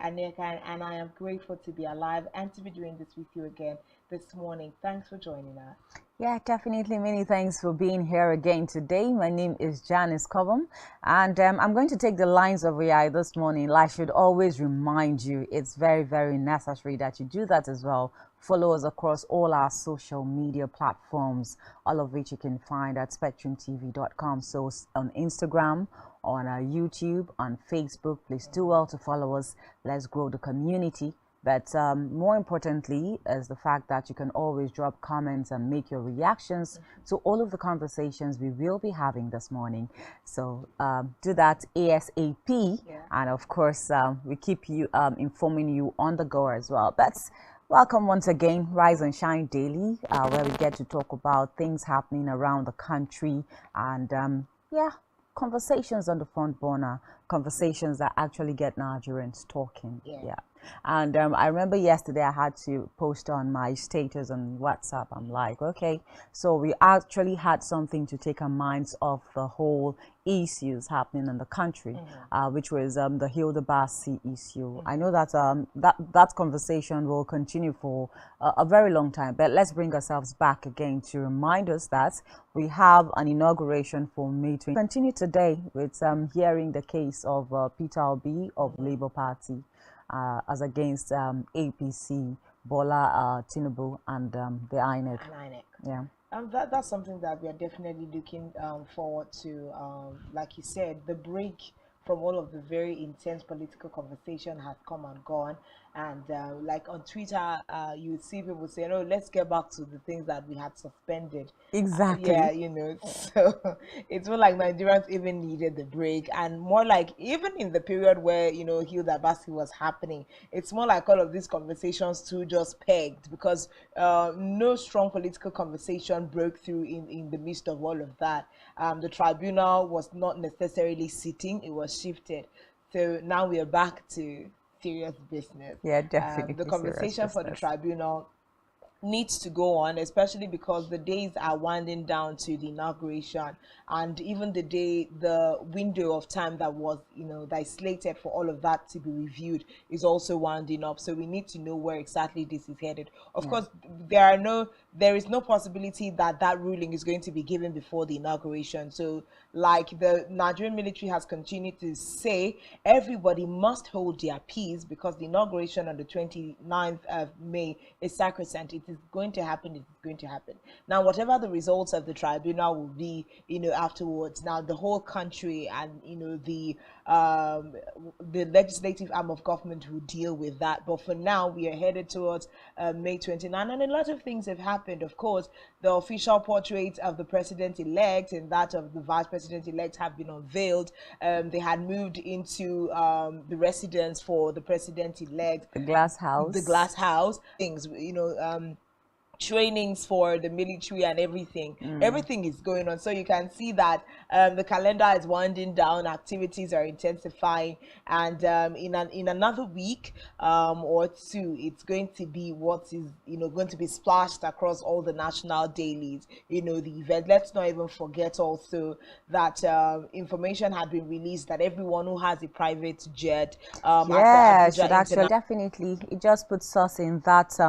Aneka, and I am grateful to be alive and to be doing this with you again this morning. Thanks for joining us. Yeah, definitely. Many thanks for being here again today. My name is Janice Cobham, and I'm going to take the lines of AI this morning. I should always remind you it's very, very necessary that you do that as well. Follow us across all our social media platforms, all of which you can find at spectrumtv.com. So on Instagram, on YouTube, on Facebook, please do well to follow us. Let's grow the community. But more importantly is the fact that you can always drop comments and make your reactions to all of the conversations we will be having this morning. So do that ASAP. Yeah. And of course, we keep you informing you on the go as well. That's welcome once again, Rise and Shine Daily, where we get to talk about things happening around the country and yeah, conversations on the front burner, conversations that actually get Nigerians talking. Yeah. And I remember yesterday I had to post on my status on WhatsApp. I'm like, okay, so we actually had something to take our minds off the whole issues happening in the country, which was the Hilda Bassi issue. I know that that conversation will continue for a very long time, but let's bring ourselves back again to remind us that we have an inauguration for May 20. Continue today with hearing the case of Peter Obi of Labour Party as against APC, Bola Tinubu, and the INEC. Yeah. That's something that we are definitely looking forward to. Like you said, the break from all of the very intense political conversation has come and gone. And like on Twitter, you would see people saying, "Oh, let's get back to the things that we had suspended." Exactly. Yeah, you know. So it's more like Nigerians even needed the break, and more like even in the period where Hilda Bassi was happening, it's more like all of these conversations too just pegged because no strong political conversation broke through in the midst of all of that. The tribunal was not necessarily sitting; it was shifted. So now we are back to serious business. Yeah, definitely. The conversation for the tribunal needs to go on, especially because the days are winding down to the inauguration, and even the window of time that was that is slated for all of that to be reviewed is also winding up. So we need to know where exactly this is headed. Of course, there is no possibility that that ruling is going to be given before the inauguration. So like the Nigerian military has continued to say, everybody must hold their peace because the inauguration on the 29th of May is sacrosanct. It is going to happen. It is going to happen. Now, whatever the results of the tribunal will be, afterwards. Now, the whole country and the legislative arm of government will deal with that. But for now, we are headed towards May 29, and a lot of things have happened. Of course, the official portrait of the president-elect and that of the vice president-elect have been unveiled. They had moved into the residence for the president-elect, the glass house. The glass house. Things, trainings for the military and everything is going on, so you can see that the calendar is winding down, activities are intensifying, and in another week or two, it's going to be what is going to be splashed across all the national dailies, the event. Let's not even forget also that information had been released that everyone who has a private jet should actually definitely, it just puts us in that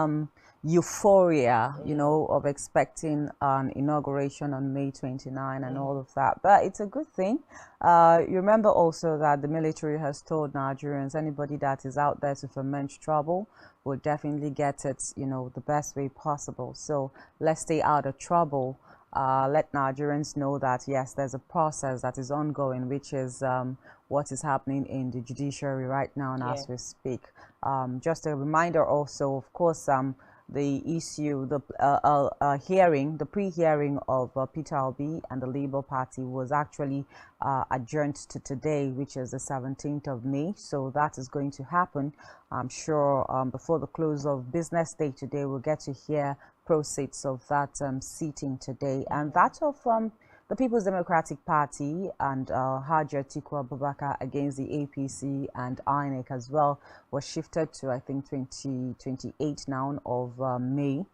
euphoria, you know, of expecting an inauguration on May 29 and all of that. But it's a good thing. You remember also that the military has told Nigerians, anybody that is out there to foment trouble will definitely get it, you know, the best way possible. So let's stay out of trouble. Let Nigerians know that, yes, there's a process that is ongoing, which is what is happening in the judiciary right now and as we speak. Just a reminder also, of course, the issue, the hearing, the pre-hearing of Peter Obi and the Labour Party was actually adjourned to today, which is the 17th of May. So that is going to happen, I'm sure, before the close of business day today. We'll get to hear proceeds of that seating today, and that of the People's Democratic Party and Haji Atiku Abubakar against the APC and INEC as well was shifted to, I think, 2028 now of May.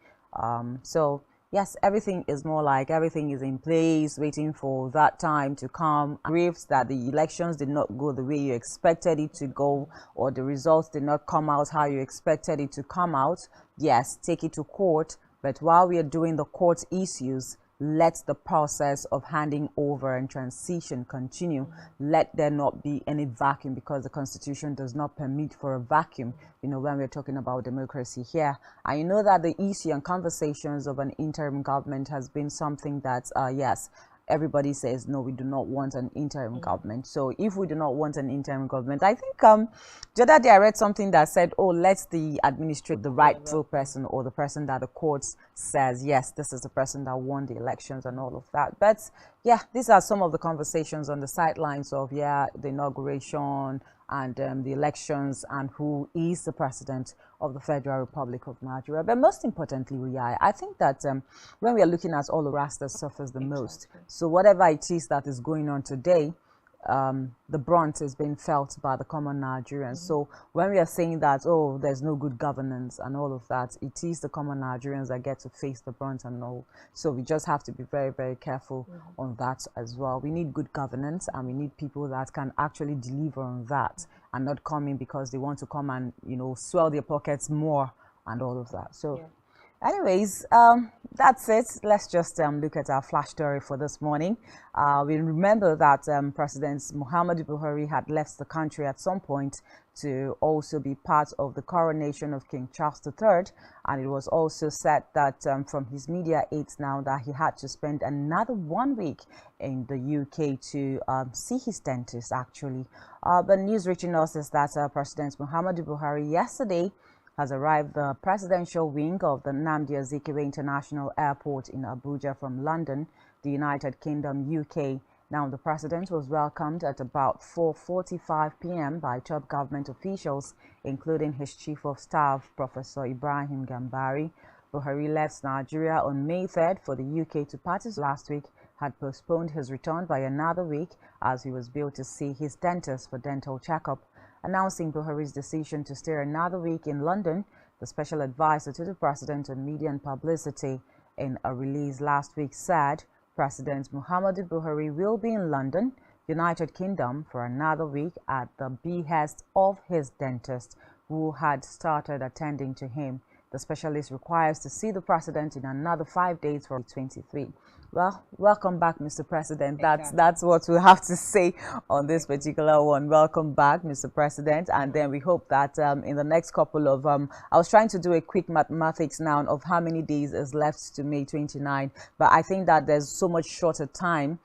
So yes, everything is more like everything is in place, waiting for that time to come. Griefs that the elections did not go the way you expected it to go, or the results did not come out how you expected it to come out. Yes, take it to court. But while we are doing the court issues, let the process of handing over and transition continue. Let there not be any vacuum, because the Constitution does not permit for a vacuum, you know, when we're talking about democracy here. And you know that the issue and conversations of an interim government has been something that, yes, everybody says, no, we do not want an interim government. So if we do not want an interim government, I think the other day I read something that said, oh, let the administrator, the rightful person, or the person that the courts says, yes, this is the person that won the elections and all of that. But yeah, these are some of the conversations on the sidelines of, yeah, the inauguration and the elections and who is the president of the Federal Republic of Nigeria. But most importantly, I think that when we are looking at all the rest that suffers the most, so whatever it is that is going on today, the brunt is being felt by the common Nigerians. So when we are saying that, oh, there's no good governance and all of that, it is the common Nigerians that get to face the brunt and all. So we just have to be very, very careful on that as well. We need good governance, and we need people that can actually deliver on that and not come in because they want to come and, you know, swell their pockets more and all of that. So anyways, that's it. Let's just look at our flash story for this morning. We remember that President Muhammadu Buhari had left the country at some point to also be part of the coronation of King Charles III. And it was also said that from his media aides now that he had to spend another 1 week in the UK to see his dentist, actually. But news reaching us is that President Muhammadu Buhari yesterday has arrived the presidential wing of the Nnamdi Azikiwe International Airport in Abuja from London, the United Kingdom, UK. Now, the president was welcomed at about 4:45 p.m. by top government officials, including his chief of staff, Professor Ibrahim Gambari. Buhari left Nigeria on May 3rd for the UK to participate. Last week had postponed his return by another week as he was billed to see his dentist for dental checkup. Announcing Buhari's decision to stay another week in London, the special advisor to the president on media and publicity in a release last week said President Muhammadu Buhari will be in London, United Kingdom, for another week at the behest of his dentist, who had started attending to him. The specialist requires to see the president in another 5 days for 23. Well, welcome back, Mr. President. That's what we have to say on this particular one. Welcome back, Mr. President. And then we hope that in the next couple of, I was trying to do a quick mathematics now of how many days is left to May 29. But I think that there's so much shorter time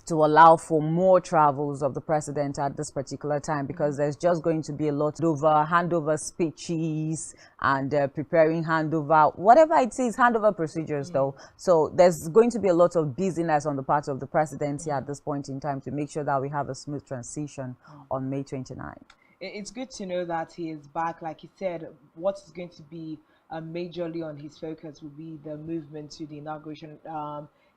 to allow for more travels of the president at this particular time, because there's just going to be a lot of handover speeches and preparing handover, whatever it is, handover procedures though. So there's going to be a lot of busyness on the part of the presidency at this point in time to make sure that we have a smooth transition on May 29. It's good to know that he is back. Like he said, what is going to be majorly on his focus will be the movement to the inauguration.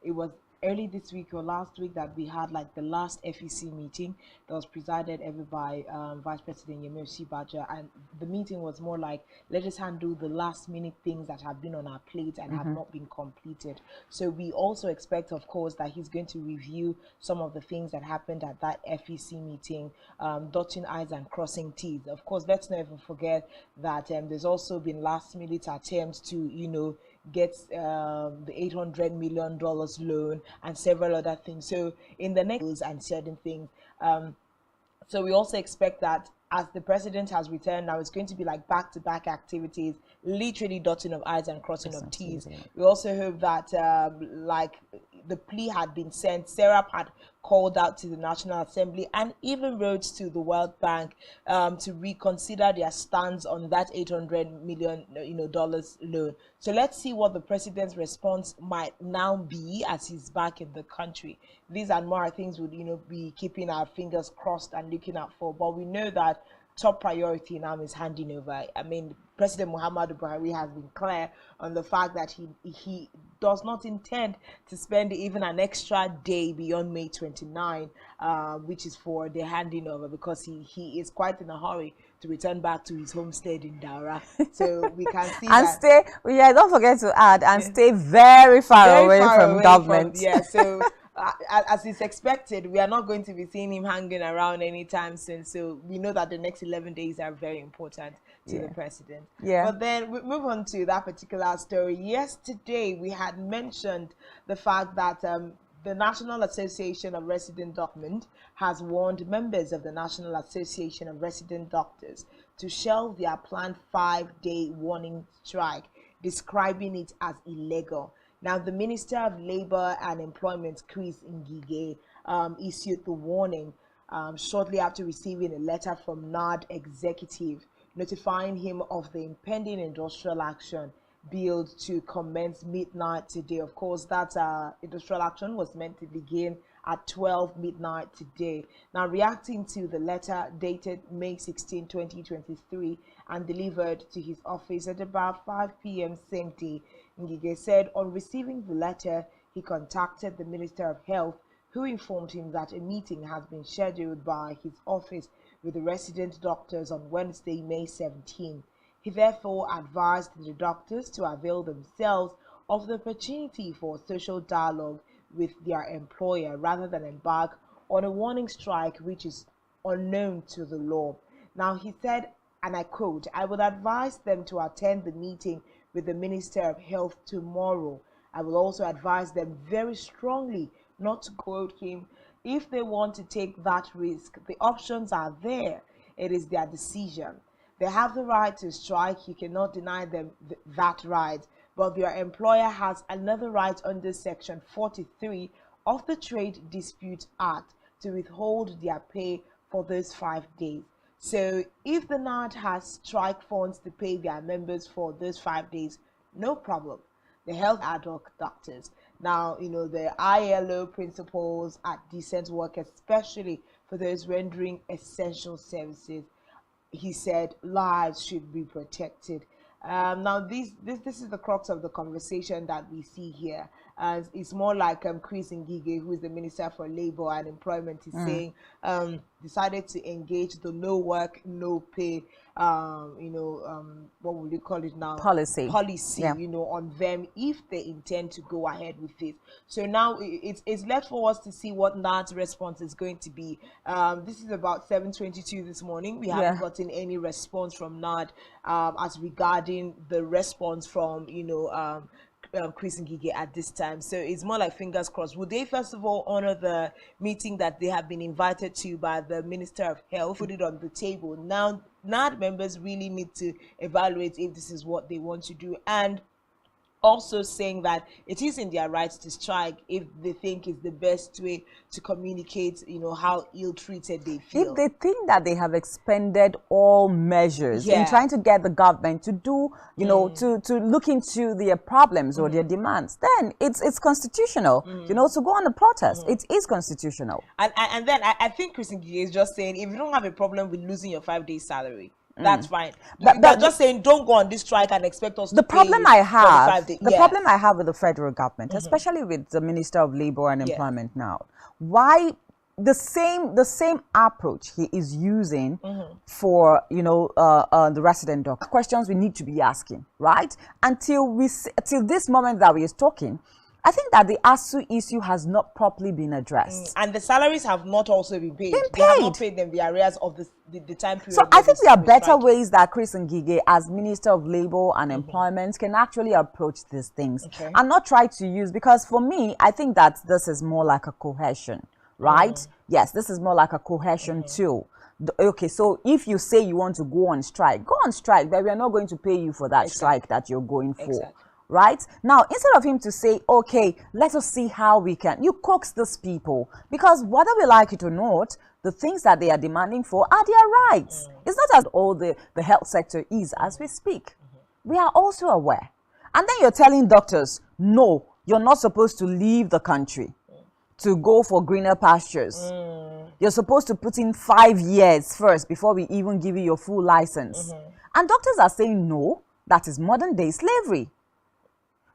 It was early this week or last week that we had like the last FEC meeting that was presided over by Vice President Yemi Badger, and the meeting was more like, let us handle the last minute things that have been on our plate and have not been completed. So we also expect, of course, that he's going to review some of the things that happened at that FEC meeting, dotting I's and crossing T's. Of course, let's not even forget that there's also been last minute attempts to, get the $800 million loan and several other things. So in the next and certain things, so we also expect that as the president has returned now, it's going to be like back-to-back activities, literally dotting of I's and crossing of T's. We also hope that like the plea had been sent, Serap had called out to the National Assembly and even wrote to the World Bank to reconsider their stance on that $800 million dollars loan. So let's see what the president's response might now be as he's back in the country. These and more things would be keeping our fingers crossed and looking out for. But we know that top priority now is handing over. I mean, President Muhammadu Buhari has been clear on the fact that he does not intend to spend even an extra day beyond May 29, which is for the handing over, because he is quite in a hurry to return back to his homestead in Daura. So we can see and that. stay. Yeah, don't forget to add and stay very far away from government. So. As is expected, we are not going to be seeing him hanging around anytime soon. So we know that the next 11 days are very important to the president. But then we move on to that particular story. Yesterday, we had mentioned the fact that the National Association of Resident Doctors has warned members of the National Association of Resident Doctors to shelve their planned 5-day warning strike, describing it as illegal. Now, the Minister of Labour and Employment, Chris Ngige, issued the warning shortly after receiving a letter from NARD executive notifying him of the impending industrial action billed to commence midnight today. Of course, that industrial action was meant to begin at 12 midnight today. Now, reacting to the letter dated May 16, 2023 and delivered to his office at about 5 p.m. same day, Ngige said on receiving the letter, he contacted the Minister of Health, who informed him that a meeting has been scheduled by his office with the resident doctors on Wednesday, May 17. He therefore advised the doctors to avail themselves of the opportunity for social dialogue with their employer rather than embark on a warning strike which is unknown to the law. Now, he said, and I quote, "I would advise them to attend the meeting with the Minister of Health tomorrow. I will also advise them very strongly not to," quote him, "if they want to take that risk. The options are there. It is their decision. They have the right to strike. You cannot deny them that right. But their employer has another right under Section 43 of the Trade Dispute Act to withhold their pay for those 5 days. So if the NARD has strike funds to pay their members for those 5 days, no problem. The health ad hoc doctors. Now, the ILO principles at decent work, especially for those rendering essential services. He said lives should be protected. Now, this is the crux of the conversation that we see here. It's more like Chris Ngige, who is the Minister for Labour and Employment, is saying decided to engage the no work, no pay, what would you call it now? Policy, on them if they intend to go ahead with this. So now it's left for us to see what NARD's response is going to be. This is about 7:22 this morning. We haven't gotten any response from NARD as regarding the response from Chris Ngige at this time. So it's more like fingers crossed. Would they first of all honor the meeting that they have been invited to by the Minister of Health, put it on the table? Now NARD members really need to evaluate if this is what they want to do, and also saying that it is in their rights to strike if they think is the best way to communicate, how ill-treated they feel. If they think that they have expended all measures in trying to get the government to do, to look into their problems or their demands, then it's constitutional, to go on a protest. It is constitutional. And then I think Chris Ngige is just saying, if you don't have a problem with losing your 5 days salary, That's fine. But They're just saying don't go on this strike and expect us to the pay problem you I 45 have, days. the Yes. problem I have with the federal government, especially with the Minister of Labor and Employment now, why the same approach he is using for the resident doctor questions we need to be asking, right? Until this moment that we are talking, I think that the ASU issue has not properly been addressed. And the salaries have not also been paid. Been They have paid. not paid them the arrears of the time period. So I think there are better striking. ways that Chris Ngige, as Minister of Labor and Employment, can actually approach these things and not try to use, because for me, I think that this is more like a cohesion, right? Yes, this is more like a cohesion tool. Okay, so if you say you want to go on strike, but we are not going to pay you for that strike that you're going for. Right now, instead of him to say, okay, let us see how we can, you coax these people, because whether we like it or not, the things that they are demanding for are their rights. It's not as all the health sector is as we speak. We are also aware. And then you're telling doctors, no, you're not supposed to leave the country to go for greener pastures. You're supposed to put in 5 years first before we even give you your full license. And doctors are saying, no, that is modern day slavery.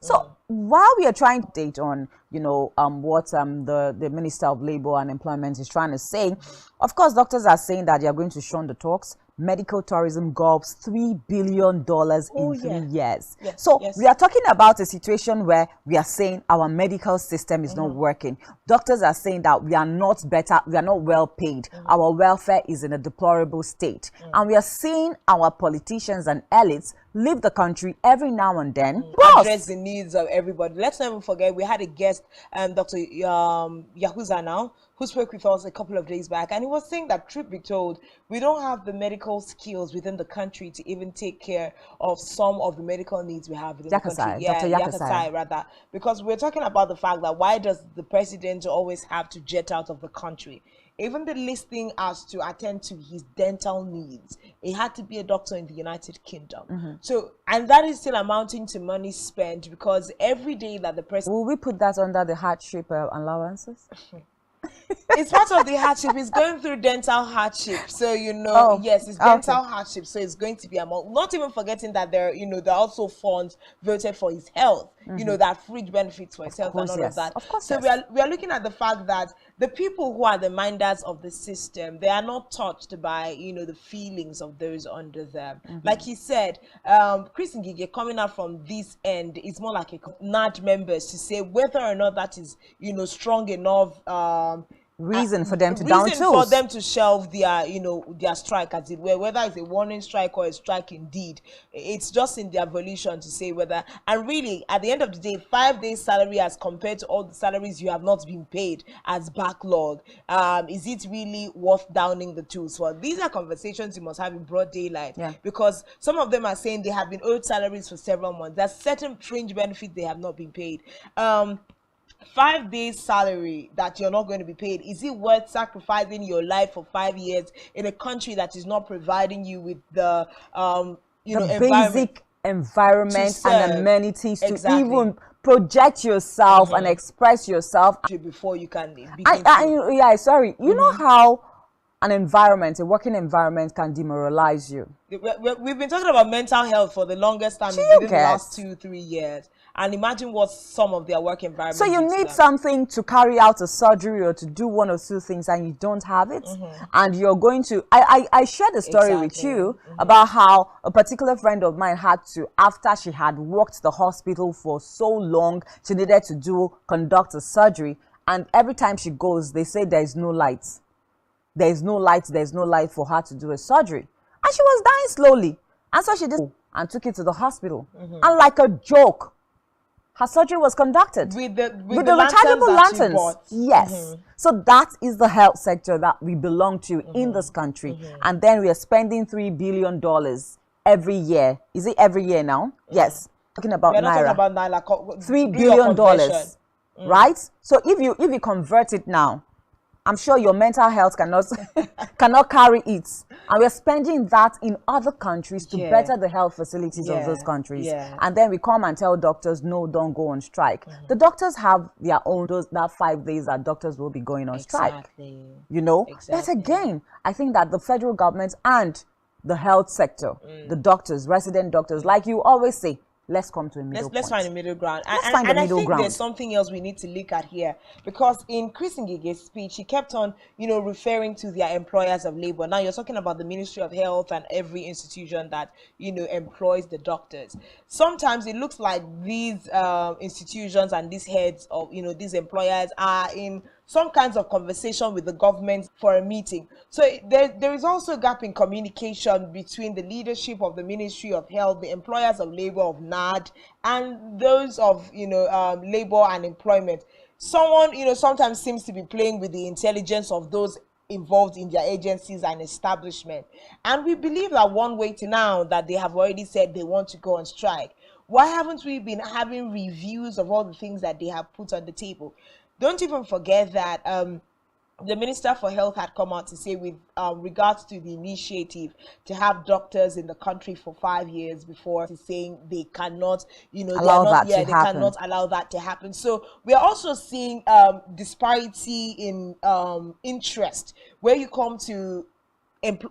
So while we are trying to date on, what the Minister of Labor and Employment is trying to say, of course, doctors are saying that they are going to shun the talks. Medical tourism gulps $3 billion in 3 years. So we are talking about a situation where we are saying our medical system is not working. Doctors are saying that we are not well paid. Our welfare is in a deplorable state. And we are seeing our politicians and elites leave the country every now and then. Address the needs of everybody. Let's not even forget, we had a guest, Dr. Yahuza now, who spoke with us a couple of days back, and he was saying that, truth be told, we don't have the medical skills within the country to even take care of some of the medical needs we have within the country. Dr. Yakasai, rather. Because we're talking about the fact that why does the president always have to jet out of the country? Even the listing as to attend to his dental needs, it had to be a doctor in the United Kingdom. So, and that is still amounting to money spent, because every day that the president... Will we put that under the hardship allowances? It's part of the hardship. It's going through dental hardship. So, yes, it's dental hardship. So it's going to be among, not even forgetting that there are also funds voted for his health, that fringe benefits for his health and all of that. Of course, so we are looking at the fact that the people who are the minders of the system, they are not touched by, the feelings of those under them. Like he said, Chris Ngige coming out from this end is more like a NAD members to say whether or not that is, strong enough, reason for them to shelve their strike, as it were, whether it's a warning strike or a strike indeed. It's just in their volition to say whether, and really at the end of the day, 5 days salary as compared to all the salaries you have not been paid as backlog, is it really worth downing the tools for? These are conversations you must have in broad daylight, because some of them are saying they have been owed salaries for several months. There's certain fringe benefits they have not been paid. 5 days salary that you're not going to be paid, is it worth sacrificing your life for 5 years in a country that is not providing you with the basic environment and amenities to even project yourself and express yourself before you can you know how a working environment can demoralize you. We've been talking about mental health for the longest time within the last 2-3 years, and imagine what some of their work environments. So you need something to carry out a surgery or to do one or two things, and you don't have it, and you're going to. I shared a story with you about how a particular friend of mine had to, after she had worked the hospital for so long, she needed to conduct a surgery, and every time she goes, they say there is no light. There's no light for her to do a surgery. And she was dying slowly. And so she did and took it to the hospital. And like a joke, her surgery was conducted. With the rechargeable lanterns. Yes. So that is the health sector that we belong to in this country. And then we are spending $3 billion every year. Is it every year now? Yes. Talking about Naira. $3 billion. Right? So if you convert it now, I'm sure your mental health cannot carry it. And we're spending that in other countries to better the health facilities of those countries. And then we come and tell doctors, no, don't go on strike. The doctors have their own, that 5 days that doctors will be going on strike. But again, I think that the federal government and the health sector, the doctors, resident doctors, like you always say, let's come to a middle Let's point. find a middle ground. Let's find a And I middle think there's ground. something else we need to look at here, because in Chris Ngige's speech, he kept on, referring to their employers of labor. Now you're talking about the Ministry of Health and every institution that, employs the doctors. Sometimes it looks like these institutions and these heads of, these employers are in some kinds of conversation with the government for a meeting. So there is also a gap in communication between the leadership of the Ministry of Health, the employers of labor of NAD, and those of labor and employment. Someone sometimes seems to be playing with the intelligence of those involved in their agencies and establishment. And we believe that one way to now that they have already said they want to go on strike, why haven't we been having reviews of all the things that they have put on the table? Don't even forget that the Minister for Health had come out to say, with regards to the initiative to have doctors in the country for 5 years before, saying they cannot, they are Allow not, that to they happen. cannot allow that to happen. So we are also seeing disparity in interest where you come to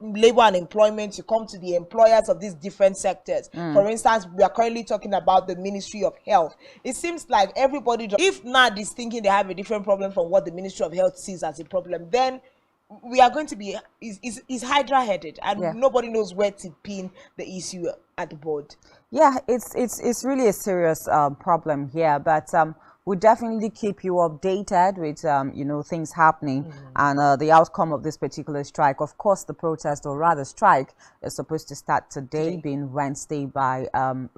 labor and employment, you come to the employers of these different sectors. For instance, we are currently talking about the Ministry of Health. It seems like everybody, if NAD is thinking they have a different problem from what the Ministry of Health sees as a problem, then we are going to be is hydra headed, and Yeah. nobody knows where to pin the issue at the board. Yeah, it's really a serious problem here, but we'll definitely keep you updated with things happening and the outcome of this particular strike. Of course, the protest, or rather strike, is supposed to start today, being Wednesday, by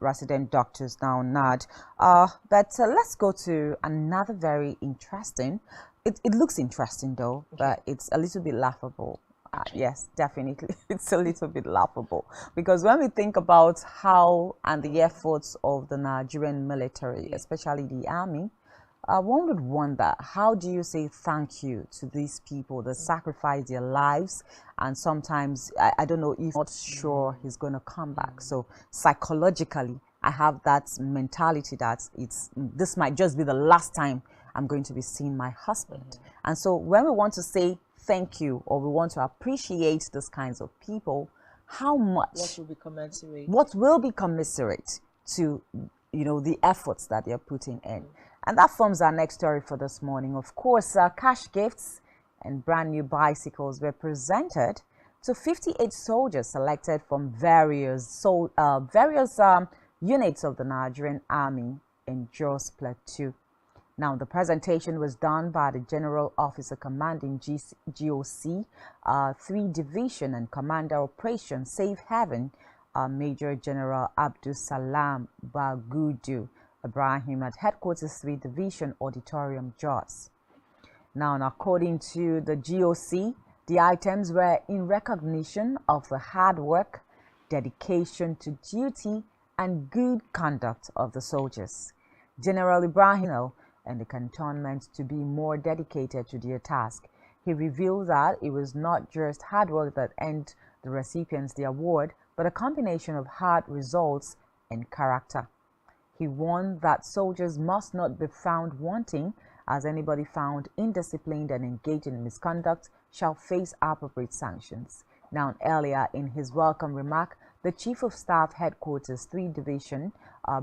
resident doctors now, NAD. But let's go to another very interesting. It looks interesting though, but it's a little bit laughable. Yes, definitely. It's a little bit laughable because when we think about how and the efforts of the Nigerian military, especially the army, one would wonder, how do you say thank you to these people that sacrifice their lives? And sometimes, I don't know if not sure he's going to come back. So psychologically, I have that mentality that this might just be the last time I'm going to be seeing my husband. And so when we want to say thank you, or we want to appreciate these kinds of people, how much, what will be commensurate to the efforts that they're putting in? And that forms our next story for this morning. Of course, cash gifts and brand new bicycles were presented to 58 soldiers selected from various units of the Nigerian Army in Jos Plateau. Now, the presentation was done by the General Officer Commanding GOC 3 Division and Commander Operation Safe Haven, Major General Abdul Salam Bagudu Ibrahim, at Headquarters 3 Division Auditorium, Jos. Now, according to the GOC, the items were in recognition of the hard work, dedication to duty, and good conduct of the soldiers. General Ibrahim and the cantonment to be more dedicated to their task. He revealed that it was not just hard work that earned the recipients the award, but a combination of hard results and character. He warned that soldiers must not be found wanting, as anybody found indisciplined and engaged in misconduct shall face appropriate sanctions. Now, earlier in his welcome remark, the Chief of Staff Headquarters 3 Division,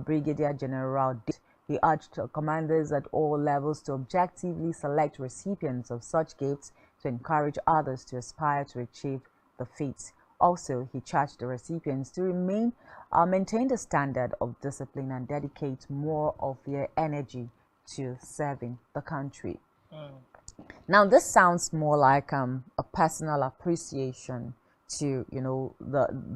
Brigadier General, he urged commanders at all levels to objectively select recipients of such gifts to encourage others to aspire to achieve the feat. Also, he charged the recipients to maintain the standard of discipline and dedicate more of their energy to serving the country. Now, this sounds more like a personal appreciation to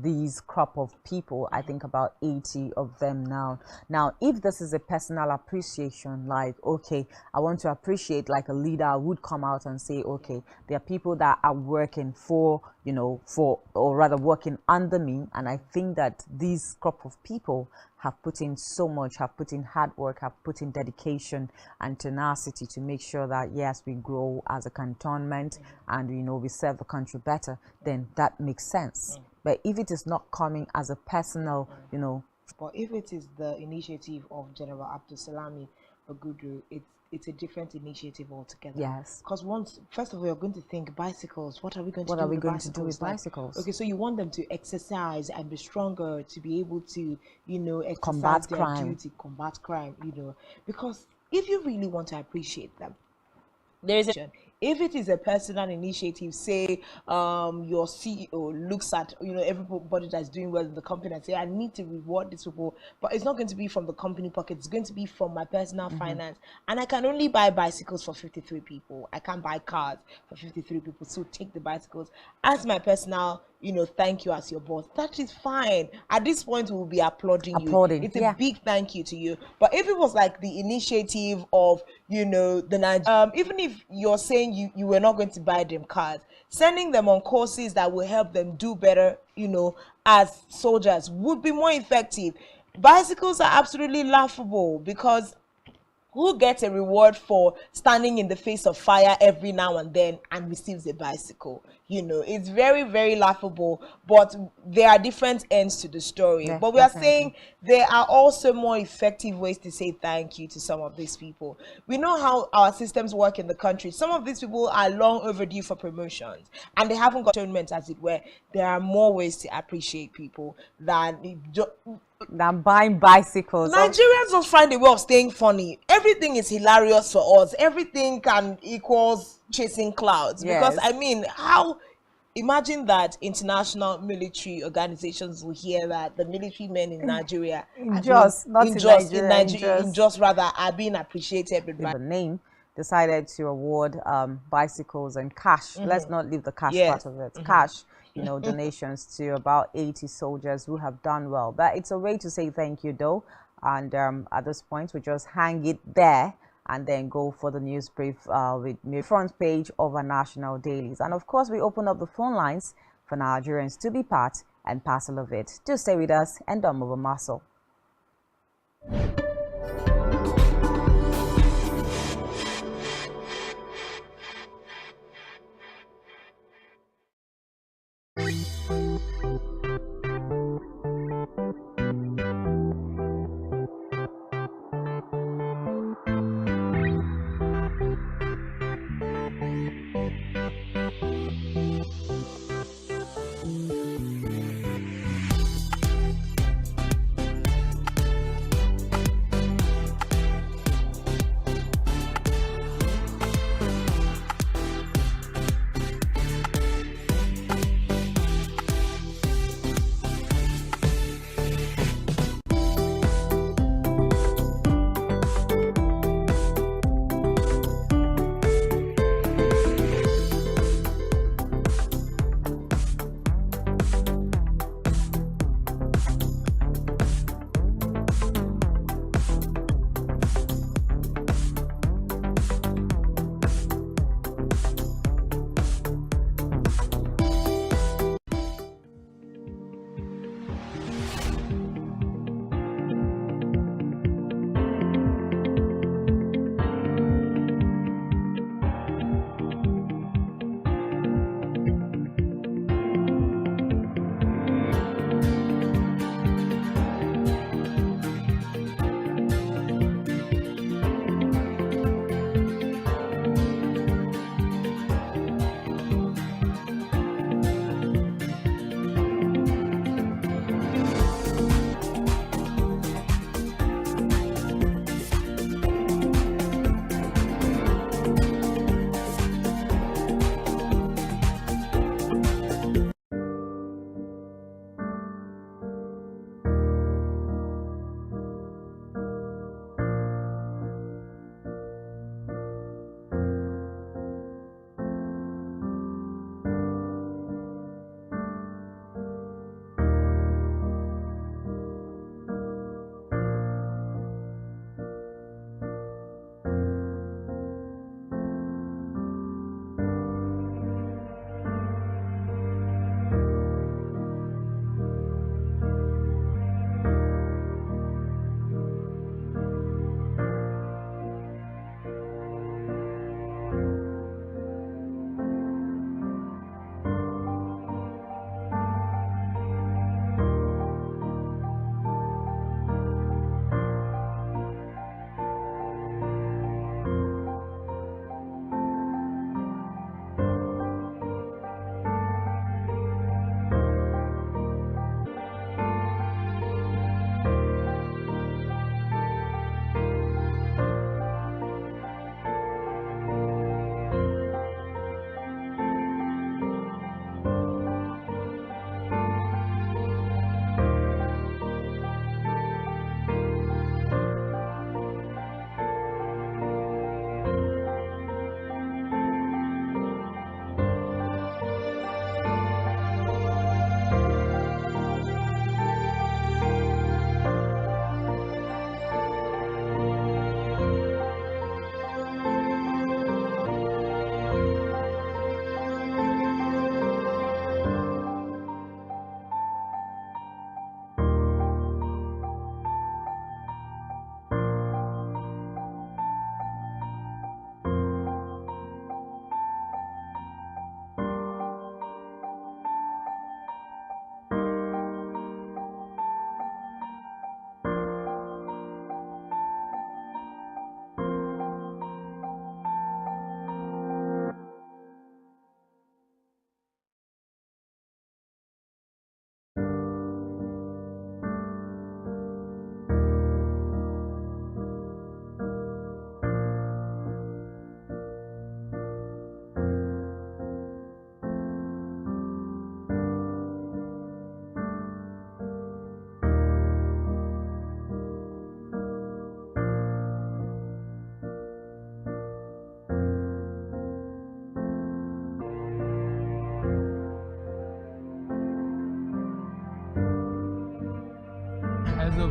these crop of people. I think about 80 of them now. Now, if this is a personal appreciation, like, okay, I want to appreciate, like a leader would come out and say, okay, there are people that are working for or rather working under me, and I think that these crop of people have put in so much, have put in hard work, have put in dedication and tenacity to make sure that, yes, we grow as a cantonment and, we serve the country better, then that makes sense. But if it is not coming as a personal, But if it is the initiative of General Abdul Salami Bagudu, it's a different initiative altogether. Yes. Because first of all, you're going to think bicycles. What are we going to What do are we with going to do with Like, bicycles? okay, so you want them to exercise and be stronger to be able to, exercise Combat their crime. duty, combat crime, because if you really want to appreciate them, there is if it is a personal initiative, say your CEO looks at everybody that's doing well in the company and say, I need to reward these people, but it's not going to be from the company pocket, it's going to be from my personal finance, and I can only buy bicycles for 53 people. I can't buy cars for 53 people, so take the bicycles as my personal thank you as your boss. That is fine. At this point, we'll be applauding you. It's a big thank you to you. But if it was like the initiative of the even if you're saying you were not going to buy them cars, sending them on courses that will help them do better as soldiers would be more effective. Bicycles are absolutely laughable, because who gets a reward for standing in the face of fire every now and then and receives a bicycle? It's very, very laughable, but there are different ends to the story. Yeah, but we definitely. are saying there are also more effective ways to say thank you to some of these people. We know how our systems work in the country. Some of these people are long overdue for promotions and they haven't got atonement, as it were. There are more ways to appreciate people than buying bicycles. Nigerians just find a way of staying funny. Everything is hilarious for us. Everything can equals chasing clouds. Yes. Because imagine that international military organizations will hear that the military men in Nigeria in Jos rather are being appreciated. The name decided to award bicycles and cash. Let's not leave the cash part of it. Cash, donations to about 80 soldiers who have done well. But it's a way to say thank you, though. And at this point, we just hang it there and then go for the news brief with the front page of our national dailies. And of course, we open up the phone lines for Nigerians to be part and parcel of it. Do stay with us and don't move a muscle.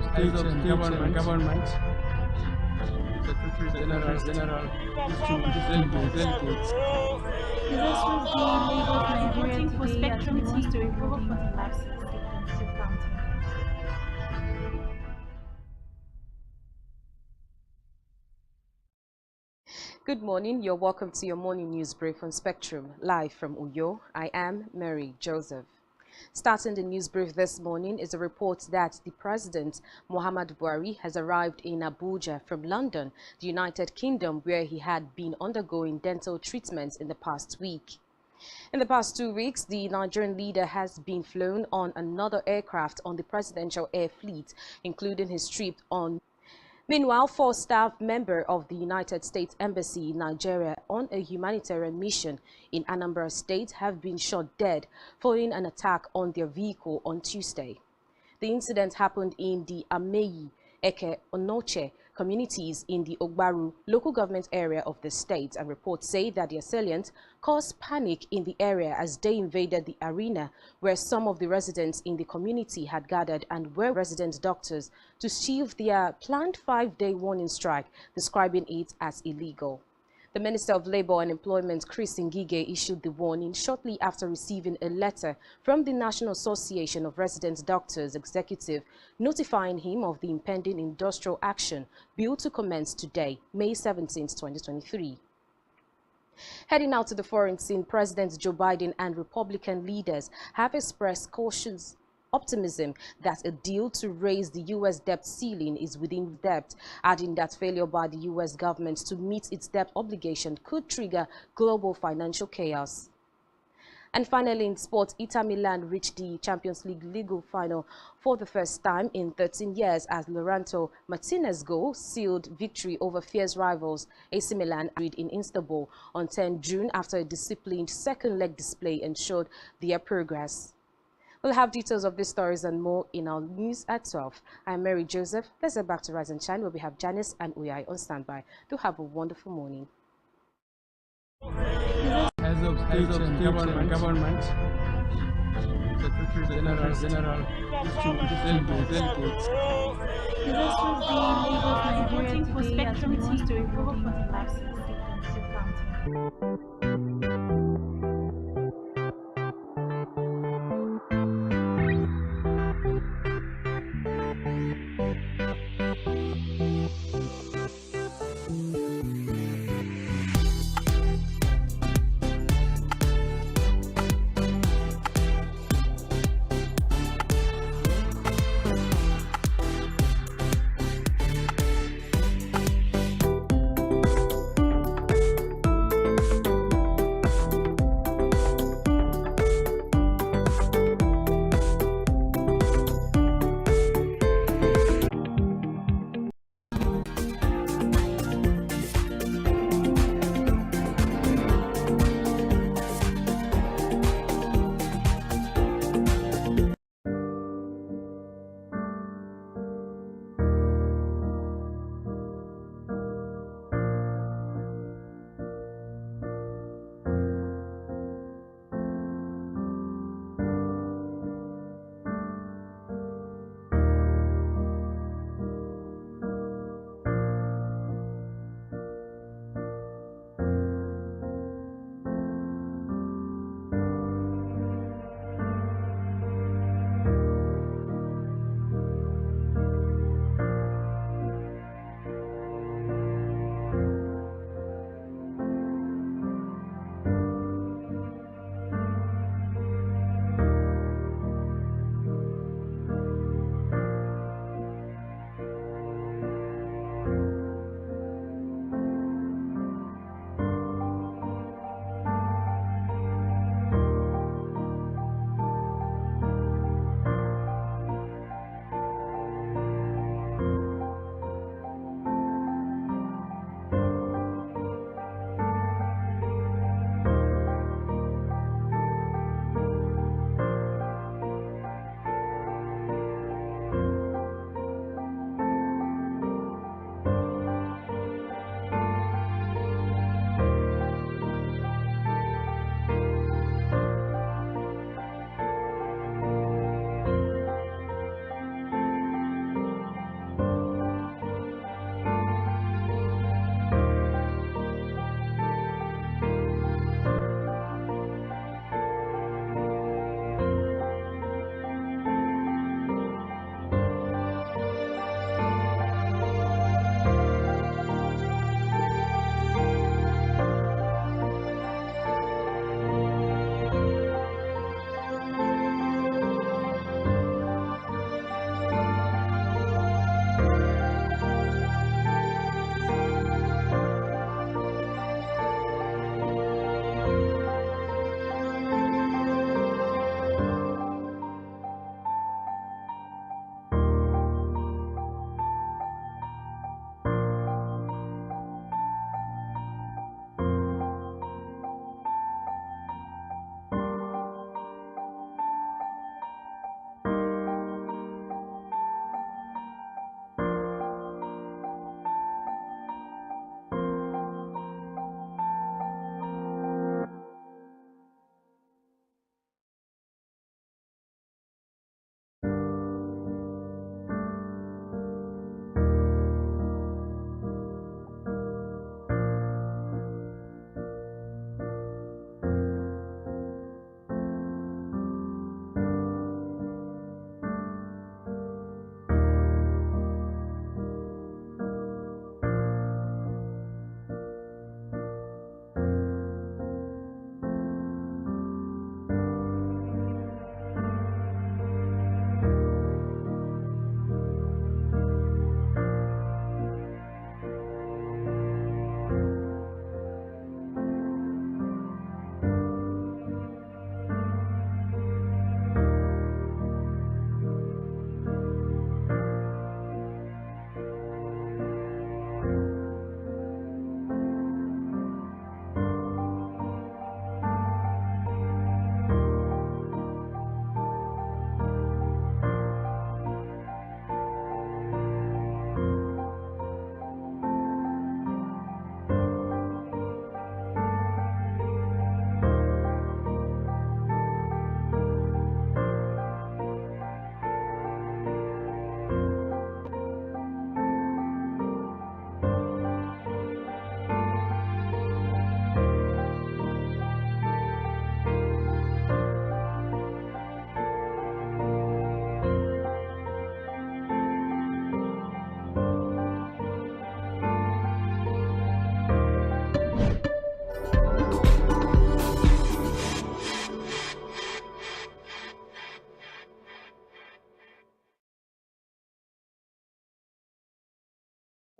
state and government, Secretary General, distinguished delegates. This was the Labour of Nigeria for Spectrum TV to report for the last 6 consecutive counting. Good morning. You're welcome to your morning news brief on Spectrum, live from Uyo. I am Mary Joseph. Starting the news brief this morning is a report that the President, Muhammadu Buhari, has arrived in Abuja from London, the United Kingdom, where he had been undergoing dental treatments in the past week. In the past 2 weeks, the Nigerian leader has been flown on another aircraft on the presidential air fleet, including his trip on. Meanwhile, 4 staff members of the United States Embassy in Nigeria on a humanitarian mission in Anambra State have been shot dead following an attack on their vehicle on Tuesday. The incident happened in the Ameyi, Eke, Onoche communities in the Ogbaru local government area of the state, and reports say that the assailant caused panic in the area as they invaded the arena where some of the residents in the community had gathered and were resident doctors to shield their planned 5-day warning strike, describing it as illegal. The Minister of Labour and Employment, Chris Ngige, issued the warning shortly after receiving a letter from the National Association of Resident Doctors Executive notifying him of the impending industrial action bill to commence today, May 17, 2023. Heading out to the foreign scene, President Joe Biden and Republican leaders have expressed cautious optimism that a deal to raise the U.S. debt ceiling is within depth, adding that failure by the U.S. government to meet its debt obligation could trigger global financial chaos. And finally, in sport, Inter Milan reached the Champions League legal final for the first time in 13 years as Lautaro Martinez's goal sealed victory over fierce rivals AC Milan in Istanbul on 10 June after a disciplined second-leg display ensured their progress. We'll have details of these stories and more in our news at 12. I'm Mary Joseph. Let's get back to Rise and Shine, where we have Janice and Uyai on standby. Do have a wonderful morning. As of state and government, Secretary General, distinguished delegates. This was the Labour of Nigeria for Spectrum TV to report for the last 6 consecutive counting.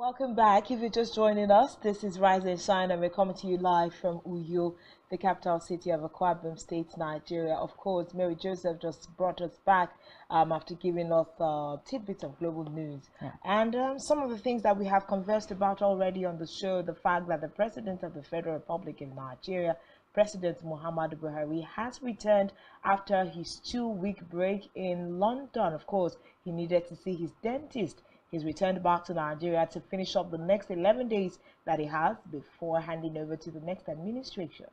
Welcome back. If you're just joining us, this is Rise and Shine, and we're coming to you live from Uyo, the capital city of Akwa Ibom State, Nigeria. Of course, Mary Joseph just brought us back after giving us tidbits of global news. Yeah. And some of the things that we have conversed about already on the show, the fact that the President of the Federal Republic of Nigeria, President Muhammadu Buhari, has returned after his 2-week break in London. Of course, he needed to see his dentist. He's returned back to Nigeria to finish up the next 11 days that he has before handing over to the next administration.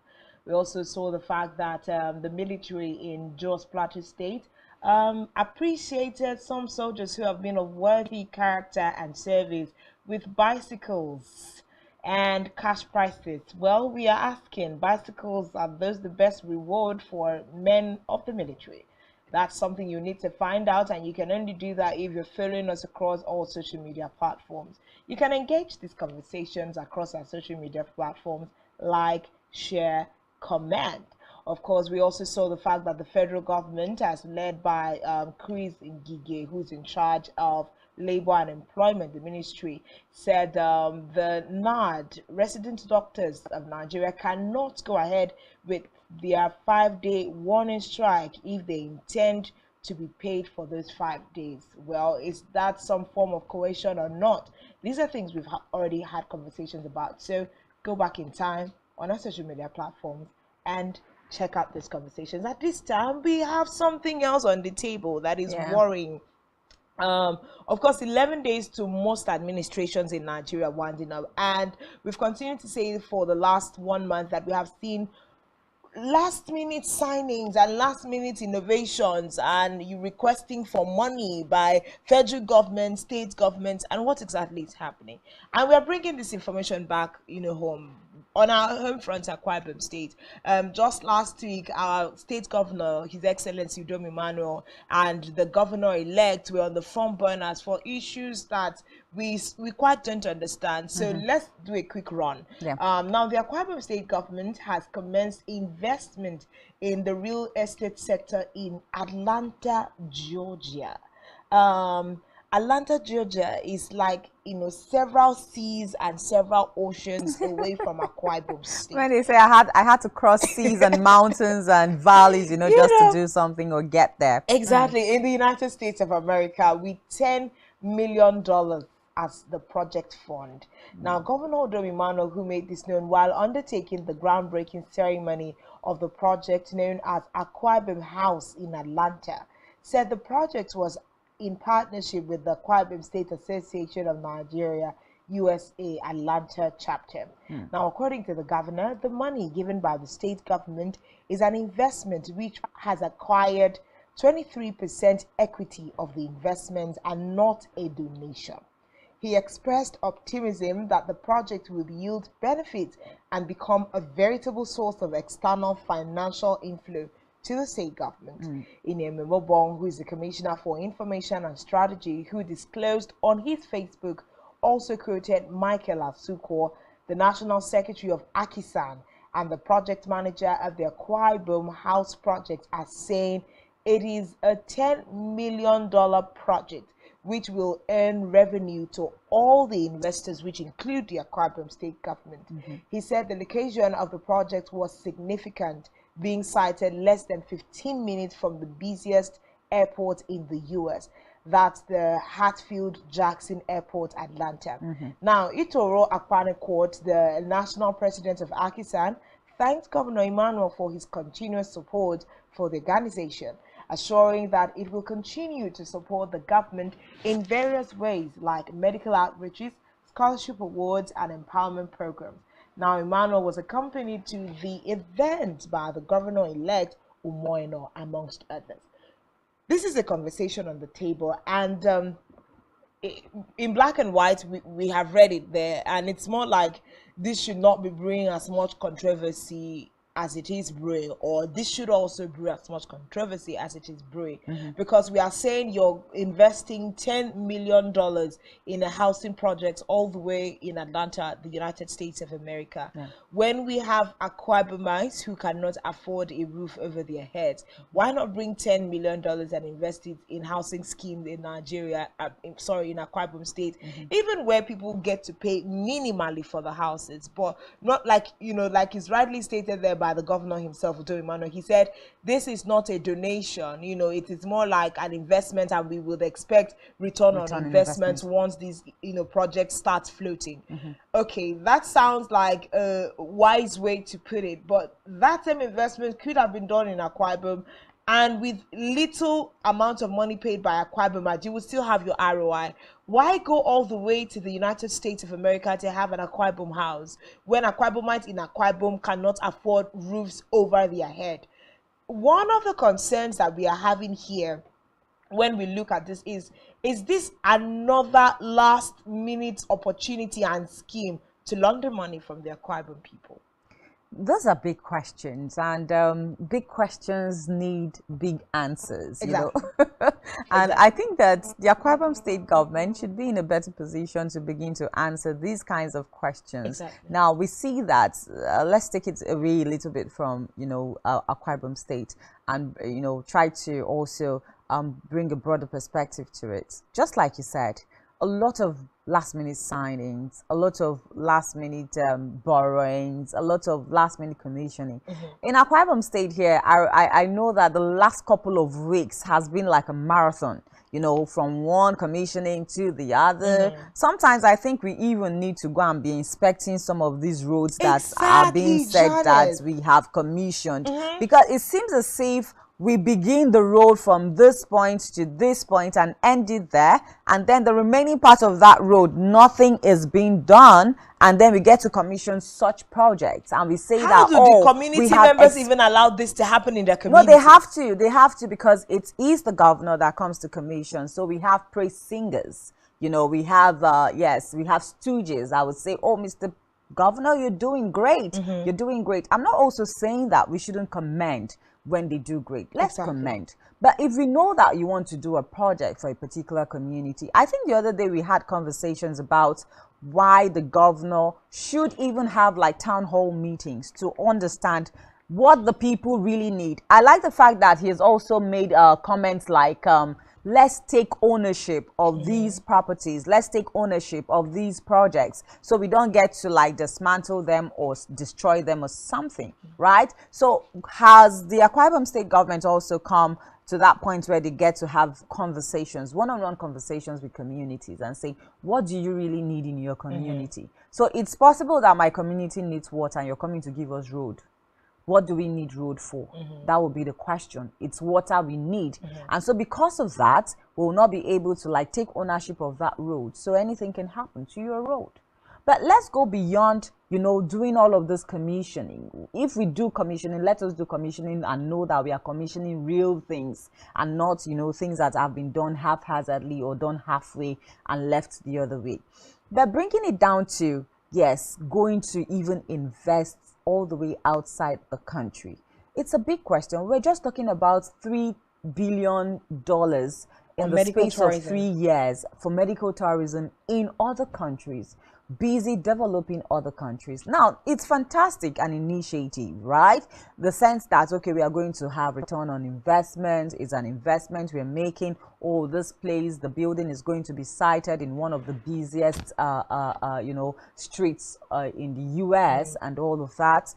We also saw the fact that the military in Jos Plateau State appreciated some soldiers who have been of worthy character and service with bicycles and cash prizes. Well, we are asking, bicycles, are those the best reward for men of the military? That's something you need to find out, and you can only do that if you're following us across all social media platforms. You can engage these conversations across our social media platforms, like, share, comment. Of course, we also saw the fact that the federal government, as led by Chris Ngige, who's in charge of Labor and Employment, the ministry, said the NAD, resident doctors of Nigeria, cannot go ahead with their 5-day warning strike if they intend to be paid for those 5 days. Well, is that some form of coercion or not? These are things we've already had conversations about. So go back in time on our social media platforms and check out these conversations. At this time, we have something else on the table that is worrying. Of course, 11 days to most administrations in Nigeria winding up, and we've continued to say for the last 1 month that we have seen last minute signings and last minute innovations, and you requesting for money by federal government, state governments, and what exactly is happening. And we are bringing this information back, home on our home front, Akwa Ibom State. Just last week, our state governor, His Excellency Udom Emmanuel, and the governor-elect were on the front burners for issues that we quite don't understand. So let's do a quick run. Yeah. Now, the Akwa Ibom State government has commenced investment in the real estate sector in Atlanta, Georgia. Atlanta, Georgia is like, several seas and several oceans away from Akwa Ibom State. When they say I had to cross seas and mountains and valleys, just to do something or get there. Exactly. In the United States of America, with $10 million as the project fund. Now, Governor Udom Emmanuel, who made this known while undertaking the groundbreaking ceremony of the project known as Akwa Ibom House in Atlanta, said the project was in partnership with the Akwa Ibom State Association of Nigeria, USA Atlanta chapter. Now, according to the governor, the money given by the state government is an investment which has acquired 23% equity of the investment and not a donation. He expressed optimism that the project will yield benefits and become a veritable source of external financial inflow to the state government. Inyememo Bong, who is the Commissioner for Information and Strategy, who disclosed on his Facebook, also quoted Michael Asuko, the National Secretary of Akisan and the project manager of the Akwa Ibom House project, as saying it is a $10 million project which will earn revenue to all the investors, which include the Akwa Ibom State government. He said the location of the project was significant, being sited less than 15 minutes from the busiest airport in the U.S. That's the Hartsfield-Jackson Airport, Atlanta. Now, Itoro Akpanekot, the national president of Akisan, thanked Governor Emmanuel for his continuous support for the organization, assuring that it will continue to support the government in various ways like medical outreaches, scholarship awards, and empowerment programs. Now, Emmanuel was accompanied to the event by the governor-elect Umoino, amongst others. This is a conversation on the table, and in black and white, we have read it there, and it's more like this should not be bringing as much controversy as it is brewing, or this should also brew as much controversy as it is brewing, because we are saying you're investing $10 million in a housing project all the way in Atlanta, the United States of America, when we have Akwa Ibomites who cannot afford a roof over their heads. Why not bring $10 million and invest it in housing schemes in Nigeria, in Akwa Ibom State, even where people get to pay minimally for the houses, but not like, like it's rightly stated there by the governor himself, Udo Emmanuel. He said this is not a donation, it is more like an investment, and we would expect return on investment once these projects start floating. Okay, that sounds like a wise way to put it, but that same investment could have been done in Akwa Ibom, and with little amount of money paid by Akwa Ibomite, you will still have your ROI. Why go all the way to the United States of America to have an Akwa Ibom house when Akwa Ibomites in Akwa Ibom cannot afford roofs over their head? One of the concerns that we are having here when we look at this is this another last minute opportunity and scheme to launder money from the Akwa Ibom people? Those are big questions, and big questions need big answers, Exactly. And I think that the Akwa Ibom State government should be in a better position to begin to answer these kinds of questions. Exactly. Now, we see that, let's take it away a little bit from, Akwa Ibom State, and, try to also bring a broader perspective to it. Just like you said, a lot of last-minute signings, a lot of last-minute borrowings, a lot of last-minute commissioning. In Akwa Ibom State here, I know that the last couple of weeks has been like a marathon, from one commissioning to the other. Sometimes I think we even need to go and be inspecting some of these roads that are being said that we have commissioned, because it seems as if we begin the road from this point to this point and end it there, and then the remaining part of that road, nothing is being done, and then we get to commission such projects, and we say How that, do the community members even allow this to happen in their community? No, they have to, because it is the governor that comes to commission. So we have praise singers, we have yes, we have stooges. I would say, oh, Mr. Governor, you're doing great. You're doing great. I'm not also saying that we shouldn't commend when they do great. Let's commend. But if we know that you want to do a project for a particular community, I think the other day we had conversations about why the governor should even have like town hall meetings to understand what the people really need. I like the fact that he has also made comments like, let's take ownership of these properties. Let's take ownership of these projects, so we don't get to like dismantle them or destroy them or something, right? So has the Akwa Ibom State government also come to that point where they get to have conversations, one-on-one conversations with communities, and say, what do you really need in your community? So it's possible that my community needs water and you're coming to give us road. What do we need road for? That would be the question. It's water we need. And so because of that, we will not be able to like take ownership of that road. So anything can happen to your road. But let's go beyond, doing all of this commissioning. If we do commissioning, let us do commissioning and know that we are commissioning real things and not, things that have been done haphazardly or done halfway and left the other way. But bringing it down to, yes, going to even invest all the way outside the country. It's a big question. We're just talking about $3 billion in the space of 3 years for medical tourism in other countries, busy developing other countries. Now, it's fantastic, an initiative, right? The sense that, okay, we are going to have return on investment. It's an investment we're making. Oh, this place, the building is going to be sited in one of the busiest, streets in the US and all of that.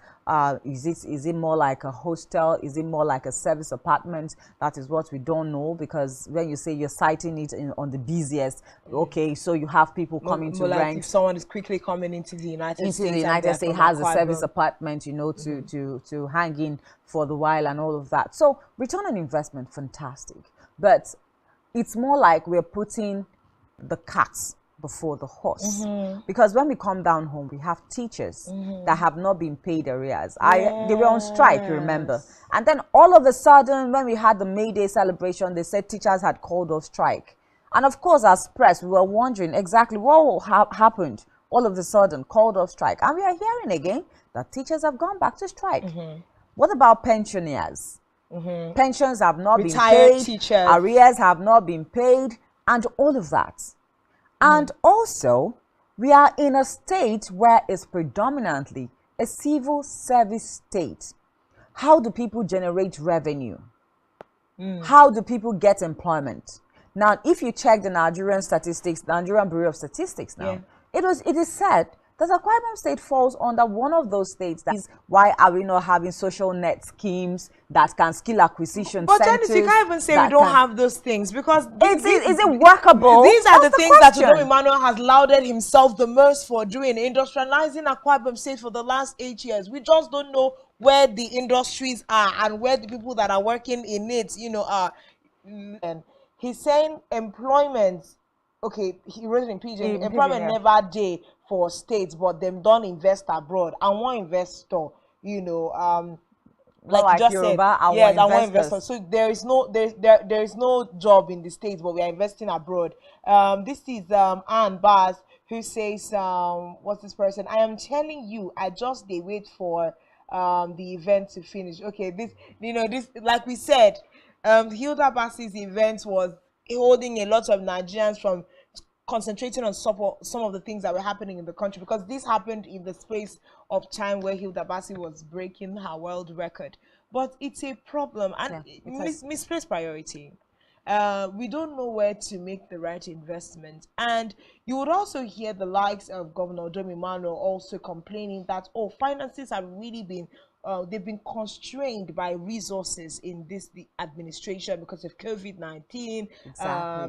Is it more like a hostel? Is it more like a service apartment? That is what we don't know, because when you say you're siting it on the busiest, okay, so you have people coming to like rent. If someone is quickly coming into the United States, has a service apartment, to hang in for the while and all of that. So return on investment, fantastic, but it's more like we're putting the cats before the horse, because when we come down home, we have teachers that have not been paid arrears. They were on strike, you remember, and then all of a sudden, when we had the May Day celebration, they said teachers had called off strike. And of course, as press, we were wondering exactly what happened. All of a sudden, called off strike, and we are hearing again that teachers have gone back to strike. What about pensioners? Pensions have not Retired been paid, teachers. arrears have not been paid, and all of that. And also, we are in a state where it's predominantly a civil service state. How do people generate revenue? How do people get employment? Now, if you check the Nigerian statistics, the Nigerian Bureau of Statistics now, it is said that Akwa Ibom State falls under one of those states. That is, why are we not having social net schemes that can skill acquisition but centers? Janice, you can't even say we don't have those things, because is it workable? These are the things that question. Udom Emmanuel has lauded himself the most for doing, industrializing Akwa Ibom State for the last 8 years. We just don't know where the industries are and where the people that are working in it, are. And he's saying employment. Okay, he wrote it in Pidgin. Employment never day for states, but them don't invest abroad. And one investor, like you just Yoruba, said, yes, I want investors. So there is no job in the states, but we are investing abroad. This is Ann Baz, who says, what's this person? I am telling you, I just wait for the event to finish. Okay, this like we said, Hilda Bassi's event was holding a lot of Nigerians from concentrating on some of the things that were happening in the country, because this happened in the space of time where Hilda Bassi was breaking her world record. But it's a problem, and misplaced priority. We don't know where to make the right investment. And you would also hear the likes of Governor Udom Emmanuel also complaining that, finances have really been they've been constrained by resources in the administration because of COVID-19.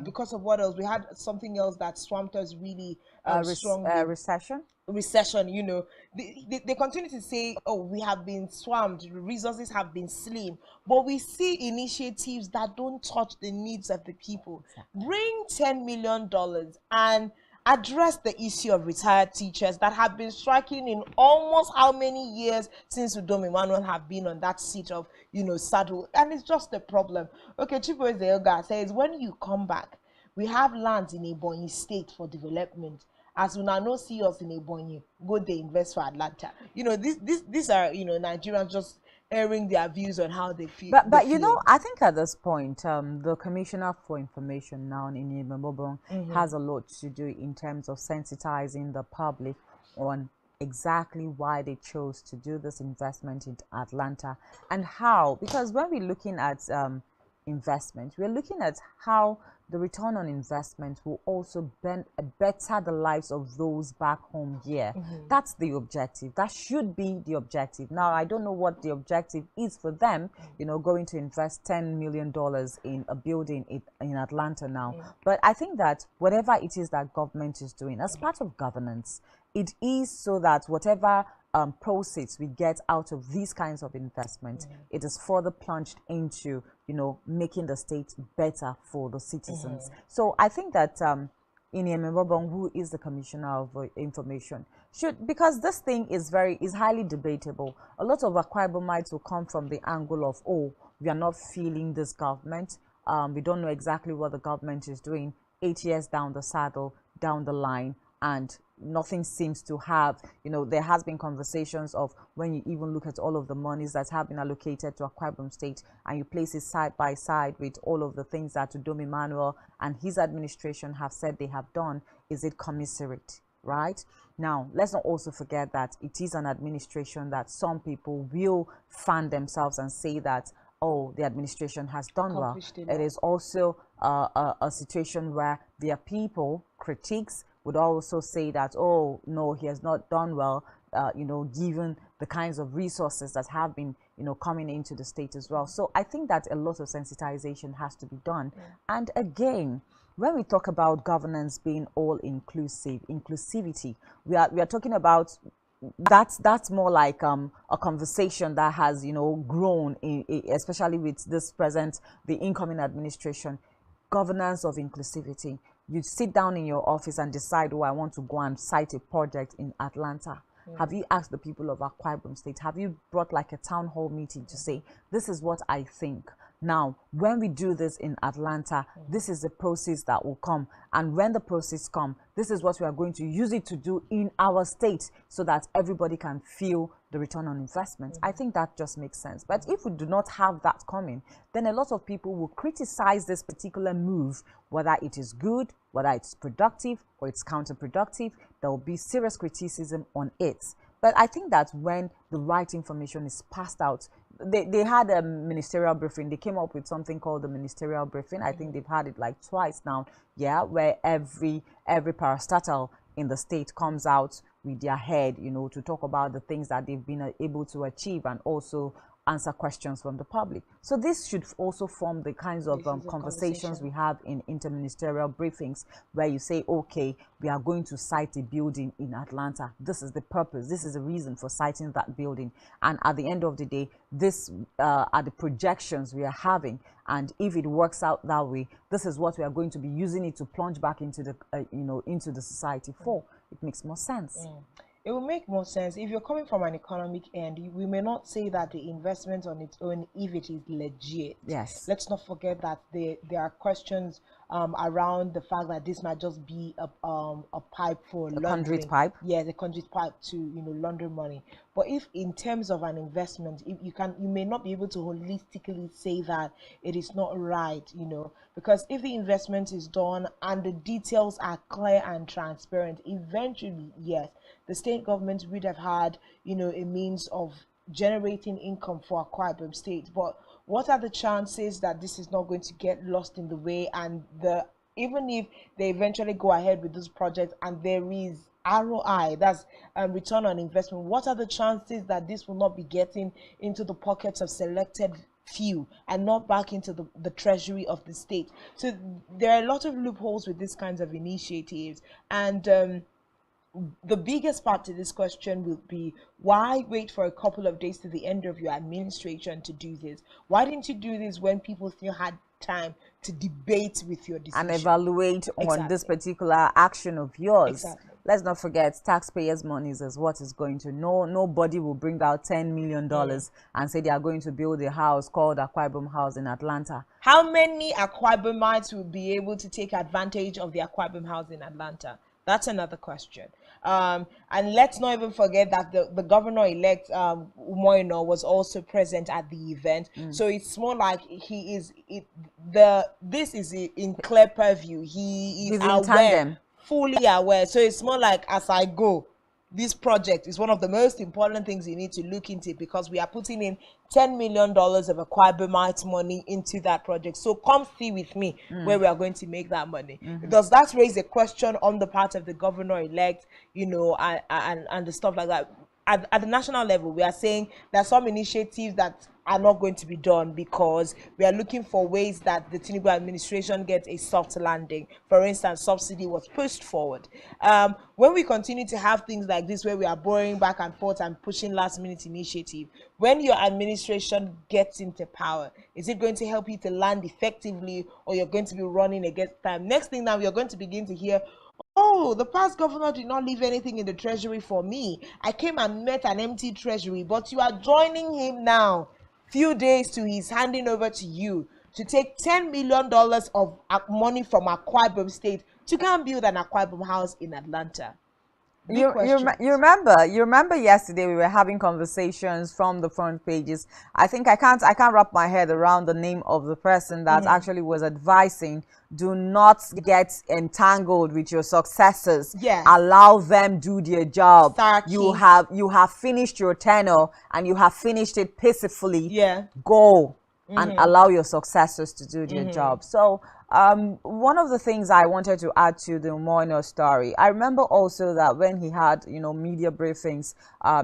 Because of what else? We had something else that swamped us really strongly. Recession. They continue to say, we have been swamped, resources have been slim, but we see initiatives that don't touch the needs of the people. Bring $10 million and address the issue of retired teachers that have been striking in almost how many years since Udom Emmanuel have been on that seat of saddle, and it's just a problem. Okay, Chipo Ezeoga says, when you come back, we have lands in Ebonyi State for development. As una no see us in Ebonyi, go they invest for Atlanta. These are Nigerians just airing their views on how they feel. But I think at this point, the Commissioner for Information now in Imebobong has a lot to do in terms of sensitizing the public on exactly why they chose to do this investment in Atlanta and how. Because when we're looking at investment, we're looking at how the return on investment will also better the lives of those back home here. That's the objective. That should be the objective. Now, I don't know what the objective is for them, going to invest $10 million in a building in Atlanta now. But I think that whatever it is that government is doing as part of governance, it is so that whatever proceeds we get out of these kinds of investment, it is further plunged into making the state better for the citizens. So I think that Inieme Bobong, who is the Commissioner of Information, should, because this thing is highly debatable. A lot of Akwa Ibomites will come from the angle of, we are not feeling this government. We don't know exactly what the government is doing 8 years down the saddle, down the line, and nothing seems to have, there has been conversations of when you even look at all of the monies that have been allocated to Akwa Ibom State and you place it side by side with all of the things that Udom Emmanuel and his administration have said they have done, is it commensurate, right? Now, let's not also forget that it is an administration that some people will fan themselves and say that, the administration has done well. It is also a situation where their people, critics, would also say that, no, he has not done well, given the kinds of resources that have been, coming into the state as well. So I think that a lot of sensitization has to be done. And again, when we talk about governance being inclusivity, we are talking about that's more like a conversation that has grown especially with the incoming administration. Governance of inclusivity. You sit down in your office and decide, I want to go and cite a project in Atlanta. Have you asked the people of Akwa Ibom State? Have you brought like a town hall meeting to say, this is what I think? Now, when we do this in Atlanta, this is the process that will come. And when the process comes, this is what we are going to use it to do in our state so that everybody can feel the return on investment. I think that just makes sense. But if we do not have that coming, then a lot of people will criticize this particular move, whether it is good, whether it's productive, or it's counterproductive. There will be serious criticism on it. But I think that when the right information is passed out, they had a ministerial briefing. They came up with something called the ministerial briefing. I think they've had it like twice now, yeah, where every parastatal in the state comes out with their head, you know, to talk about the things that they've been able to achieve and also answer questions from the public. So this should also form the kinds of conversations we have in interministerial briefings, where you say, okay, we are going to site a building in Atlanta. This is the purpose. This is the reason for citing that building. And at the end of the day, this are the projections we are having. And if it works out that way, this is what we are going to be using it to plunge back into the, into the society for. It makes more sense. It will make more sense if you're coming from an economic end. We may not say that the investment on its own, if it is legit. Yes. Let's not forget that there are questions around the fact that this might just be a pipe for A laundering. conduit pipe. Yeah, the conduit pipe to launder money. But if in terms of an investment, if you may not be able to holistically say that it is not right, because if the investment is done and the details are clear and transparent, eventually, yes, the state government would have had, a means of generating income for Akwa Ibom State. But what are the chances that this is not going to get lost in the way, and even if they eventually go ahead with this project and there is ROI, that's return on investment, what are the chances that this will not be getting into the pockets of selected few and not back into the treasury of the state? So there are a lot of loopholes with these kinds of initiatives, and the biggest part to this question will be, why wait for a couple of days to the end of your administration to do this? Why didn't you do this when people still had time to debate with your decision and evaluate on this particular action of yours? Exactly. Let's not forget, taxpayers' monies is what is going to. Nobody will bring out $10 million and say they are going to build a house called Akwa Ibom House in Atlanta. How many Akwa Ibomites will be able to take advantage of the Akwa Ibom House in Atlanta? That's another question. And let's not even forget that the governor-elect Umoino was also present at the event. So it's more like this is in clear purview. He is aware, fully aware. So it's more like, as I go, this project is one of the most important things you need to look into, because we are putting in $10 million of Akwa Ibomite money into that project. So come see with me where we are going to make that money. Does that raise a question on the part of the governor-elect, and the stuff like that? At the national level, we are saying there are some initiatives that are not going to be done because we are looking for ways that the Tinubu administration gets a soft landing. For instance, subsidy was pushed forward. When we continue to have things like this, where we are borrowing back and forth and pushing last-minute initiative, when your administration gets into power, is it going to help you to land effectively, or you're going to be running against time? Next thing now, we are going to begin to hear, oh, the past governor did not leave anything in the treasury for me. I came and met an empty treasury. But you are joining him now, few days to his handing over to you, to take $10 million of money from Akwa Ibom State to go and build an Akwa Ibom house in Atlanta. You remember yesterday we were having conversations from the front pages. I think I can't wrap my head around the name of the person that actually was advising, do not get entangled with your successors. Yeah. Allow them do their job. Sarky. You have finished your tenure and you have finished it peacefully. Yeah. Go and allow your successors to do their job. So one of the things I wanted to add to the Moino story, I remember also that when he had, media briefings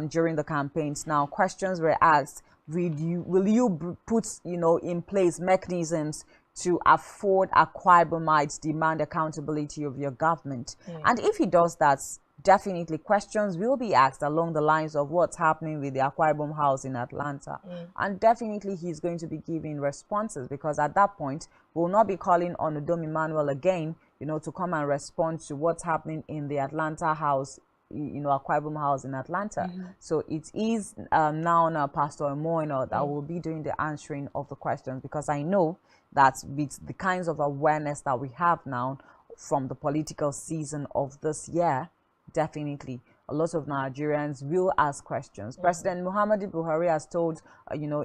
during the campaigns, now questions were asked, will you put, in place mechanisms to afford Akwa Ibomites demand accountability of your government? And if he does that, definitely questions will be asked along the lines of what's happening with the Akwa Ibom house in Atlanta. And definitely he's going to be giving responses, because at that point, we'll not be calling on Udom Emmanuel again, to come and respond to what's happening in the Atlanta house Akwa Ibom House in Atlanta. So it is now Pastor Moino that will be doing the answering of the questions, because I know that with the kinds of awareness that we have now from the political season of this year, definitely a lot of Nigerians will ask questions. President Muhammadu Buhari has told,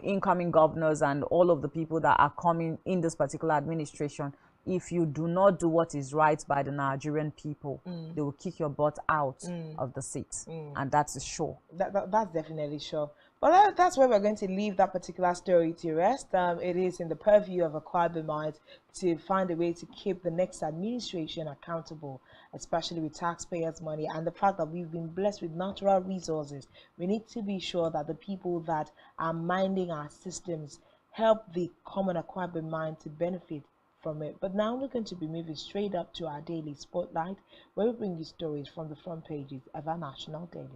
incoming governors and all of the people that are coming in this particular administration, if you do not do what is right by the Nigerian people, they will kick your butt out of the seat. And that's sure. That's definitely sure. But that's where we're going to leave that particular story to rest. It is in the purview of Akwa Ibomites to find a way to keep the next administration accountable, especially with taxpayers' money and the fact that we've been blessed with natural resources. We need to be sure that the people that are minding our systems help the common Akwa Ibomite to benefit from it. But now we're going to be moving straight up to our daily spotlight, where we bring you stories from the front pages of our national daily.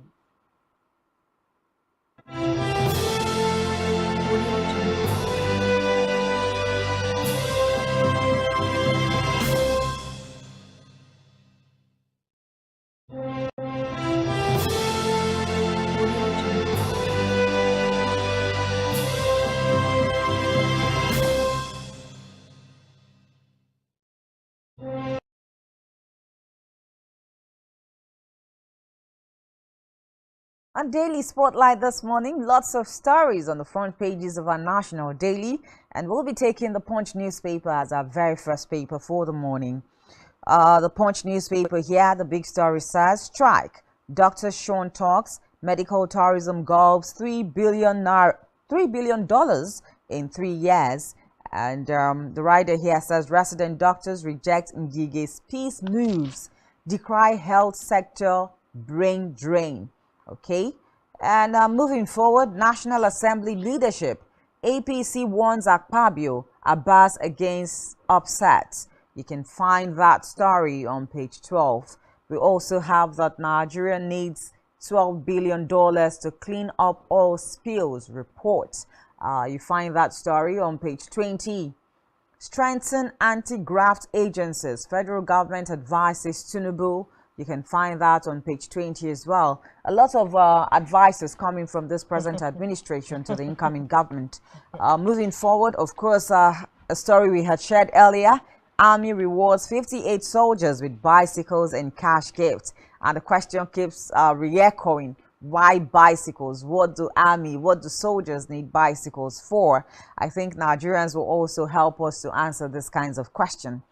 On Daily Spotlight this morning, lots of stories on the front pages of our national daily, and we'll be taking the Punch newspaper as our very first paper for the morning. The Punch newspaper here, the big story says, strike. Dr. Sean talks, medical tourism gulps $3 billion in 3 years. And the writer here says, resident doctors reject Ngige's peace moves, decry health sector brain drain. Okay, and moving forward, National Assembly leadership, APC warns Akpabio, Abbas against upset. You can find that story on page 12. We also have that Nigeria needs $12 billion to clean up oil spills report. You find that story on page 20. Strengthen anti-graft agencies. Federal government advises Tinubu. You can find that on page 20 as well. A lot of advice is coming from this present administration to the incoming government. Moving forward, of course, a story we had shared earlier. Army rewards 58 soldiers with bicycles and cash gifts. And the question keeps re-echoing. Why bicycles? What do soldiers need bicycles for? I think Nigerians will also help us to answer these kinds of questions.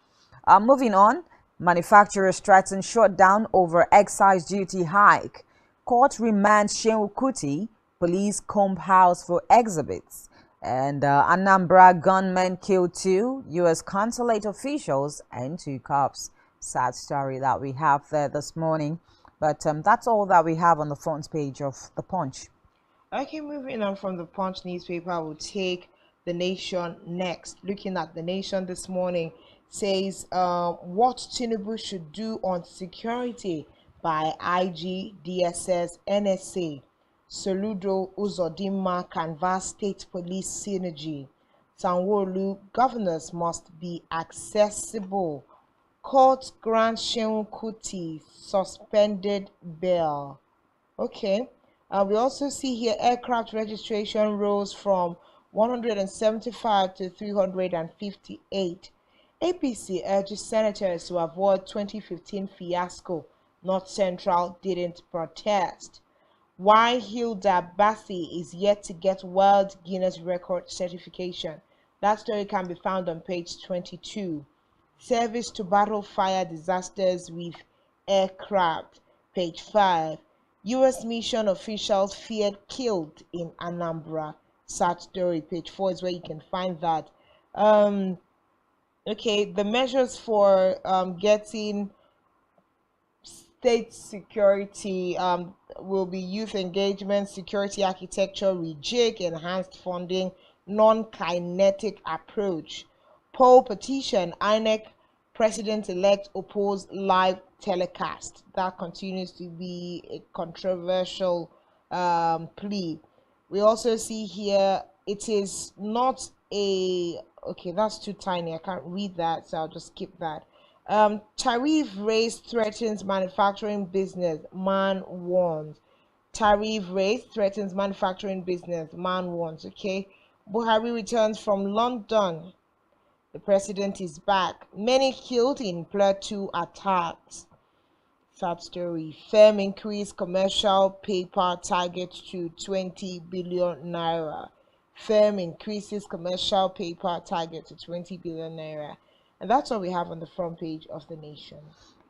Moving on. Manufacturers threaten shutdown over excise duty hike. Court remands Shehu Kuti. Police comb house for exhibits. And Anambra gunmen kill 2 U.S. consulate officials and 2 cops. Sad story that we have there this morning. But that's all that we have on the front page of The Punch. Okay, moving on from the Punch newspaper, I will take The Nation next. Looking at The Nation this morning, says what Tinubu should do on security by IG, DSS, NSA. Soludo Uzodinma canvass state police synergy. Sanwo-Olu, governors must be accessible. Court grants Shehu Kuti suspended bail. Okay. We also see here aircraft registration rose from 175 to 358. APC urges senators to avoid 2015 fiasco. North Central didn't protest. Why Hilda Bassi is yet to get World Guinness Record certification. That story can be found on page 22. Service to battle fire disasters with aircraft, page 5. U.S. mission officials feared killed in Anambra. Sad story, page 4 is where you can find that. Okay, the measures for getting state security will be youth engagement, security architecture, rejig, enhanced funding, non-kinetic approach. Poll petition, INEC president-elect oppose live telecast. That continues to be a controversial plea. We also see here it is not a, okay, that's too tiny, I can't read that, so I'll just skip that. Tariff raise threatens manufacturing business, man warns. Tariff raise threatens manufacturing business, man warns. Okay. Buhari returns from London. The president is back. Many killed in Plateau attacks. Sad story. Firm increase commercial paper target to 20 billion naira. Firm increases commercial paper target to 20 billion naira. And that's what we have on the front page of the Nation.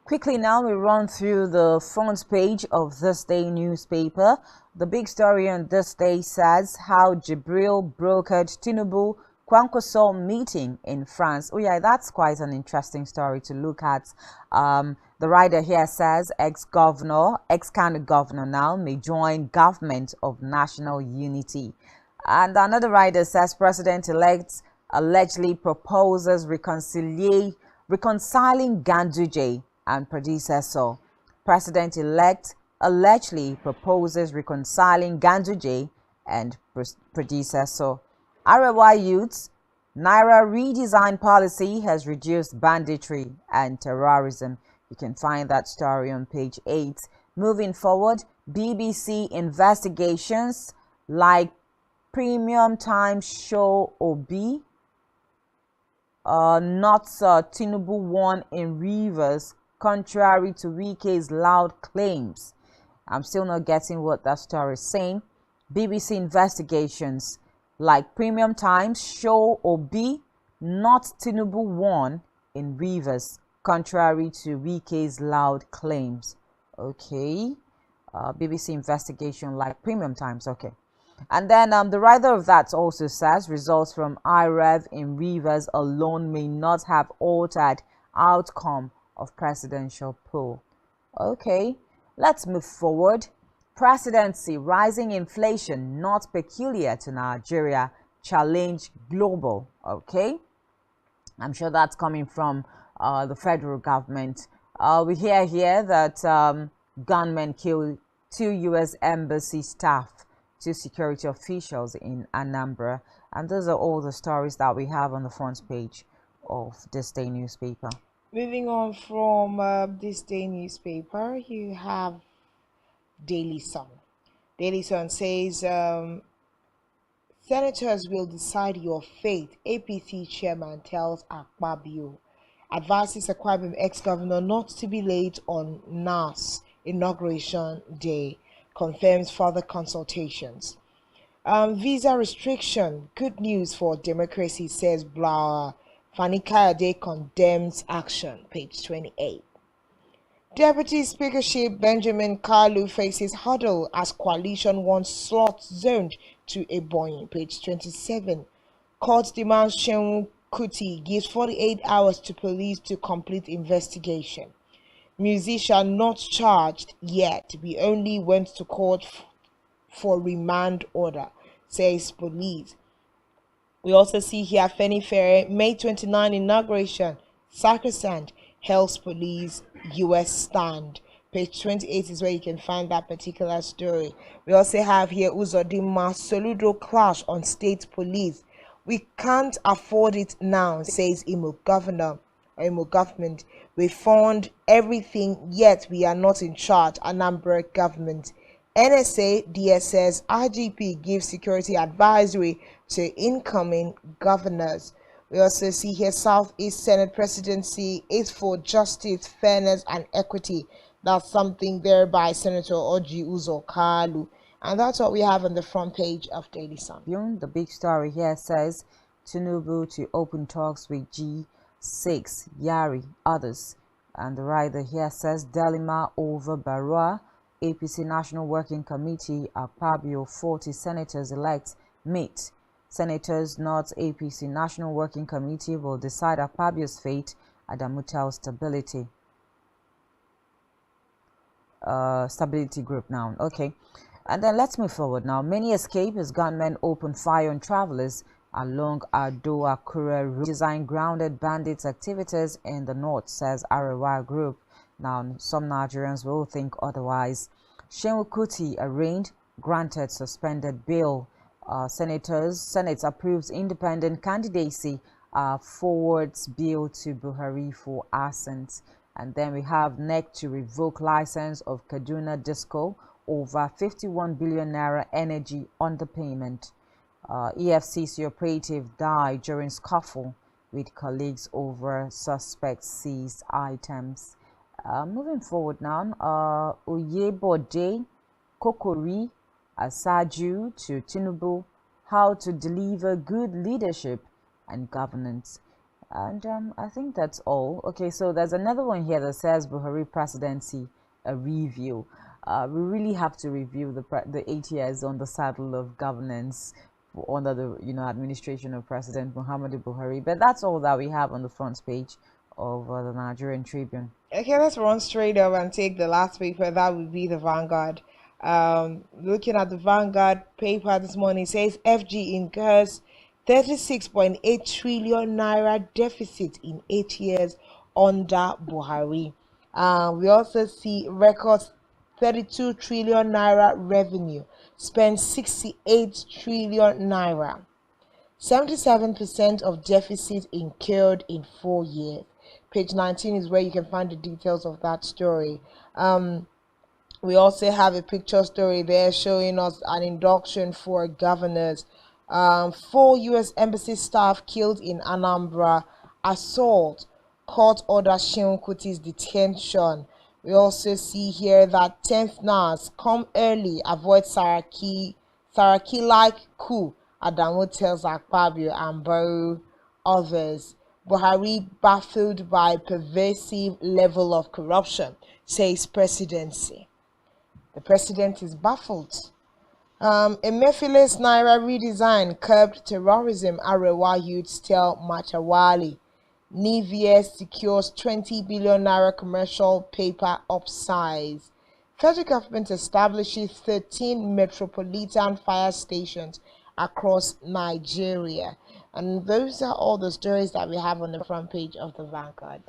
Quickly now, we run through the front page of this day newspaper. The big story on this day says how Jibril brokered Tinubu Kwankwaso meeting in France. Oh yeah, that's quite an interesting story to look at. The writer here says ex-governor, ex-Kano governor now may join government of national unity. And another writer says president-elect allegedly proposes reconciling Ganduje and predecessor. President-elect allegedly proposes reconciling Ganduje and predecessor. Arewa youths, Naira redesign policy has reduced banditry and terrorism. You can find that story on page 8. Moving forward, BBC investigations like Premium Time show Obi, not Tinubu won in Rivers, contrary to Wike's loud claims. I'm still not getting what that story is saying. BBC investigations like Premium Times show Obi, not Tinubu won in Rivers, contrary to Wike's loud claims. Okay. BBC investigation like Premium Times. Okay. And then the writer of that also says results from IREV in Rivers alone may not have altered outcome of presidential poll. Okay, let's move forward. Presidency, rising inflation not peculiar to Nigeria, challenge global. Okay, I'm sure that's coming from the federal government. We hear here that gunmen killed 2 U.S. embassy staff, 2 security officials in Anambra. And those are all the stories that we have on the front page of this day newspaper. Moving on from this day newspaper, you have Daily Sun. Daily Sun says, Senators will decide your fate, APC chairman tells Akpabio. Advises Akwabim ex-governor not to be late on NAS inauguration day. Confirms further consultations. Visa restriction, good news for democracy, says Blower. Fani Kayode condemns action, page 28. Deputy Speakership Benjamin Kalu faces hurdle as coalition wants slot zoned to Ebonyi, page 27. Court demands Shehu Kuti gives 48 hours to police to complete investigation. Musician not charged yet. We only went to court for remand order, says police. We also see here Feni Ferry, May 29 inauguration, sacrosanct, helps police, US stand. Page 28 is where you can find that particular story. We also have here Uzodinma Soludo clash on state police. We can't afford it now, says Imo governor. Imo government. We fund everything, yet we are not in charge. Anambra government. NSA, DSS, RGP gives security advisory to incoming governors. We also see here Southeast Senate presidency is for justice, fairness, and equity. That's something there by Senator Oji Uzo Kalu. And that's what we have on the front page of Daily Sun. The big story here says Tinubu to open talks with G6, Yari, others. And the writer here says Delima over Barua, APC National Working Committee, Akpabio 40 senators elect meet. Senators not APC National Working Committee will decide Akpabio's fate at the Mutual Stability Group now. Okay, and then let's move forward now. Many escape as gunmen open fire on travelers along Ado-Akure route. Design grounded bandits activities in the north, says Arewa Group. Now, some Nigerians will think otherwise. Shehu Kuti arraigned, granted suspended bail. Senate approves independent candidacy forwards bill to Buhari for assent. And then we have NEC to revoke license of Kaduna Disco over 51 billion naira energy underpayment. EFCC operative died during scuffle with colleagues over suspect seized items. Moving forward now, Oyebode Kokori Asaju to Tinubu, how to deliver good leadership and governance. And I think that's all. Okay, so there's another one here that says Buhari presidency, a review. We really have to review the 8 years on the saddle of governance under the administration of President Muhammadu Buhari. But that's all that we have on the front page of the Nigerian Tribune. Okay, let's run straight up and take the last paper. That would be the Vanguard. Looking at the Vanguard paper this morning, it says FG incurs 36.8 trillion naira deficit in 8 years under Buhari. We also see records 32 trillion naira revenue, spent 68 trillion naira. 77% of deficit incurred in 4 years. Page 19 is where you can find the details of that story. We also have a picture story there showing us an induction for governors. 4 U.S. Embassy staff killed in Anambra. Assault. Court orders Sheun Kuti's detention. We also see here that 10th NAS come early, avoid Saraki-like coup. Adamu tells Akpabio and borrow others. Buhari baffled by pervasive level of corruption, says presidency. The president is baffled. Emefele's Naira redesign curbed terrorism, Arewa youths tell Matawali. Nivies secures 20 billion naira commercial paper upsize. Federal government establishes 13 metropolitan fire stations across Nigeria. And those are all the stories that we have on the front page of the Vanguard.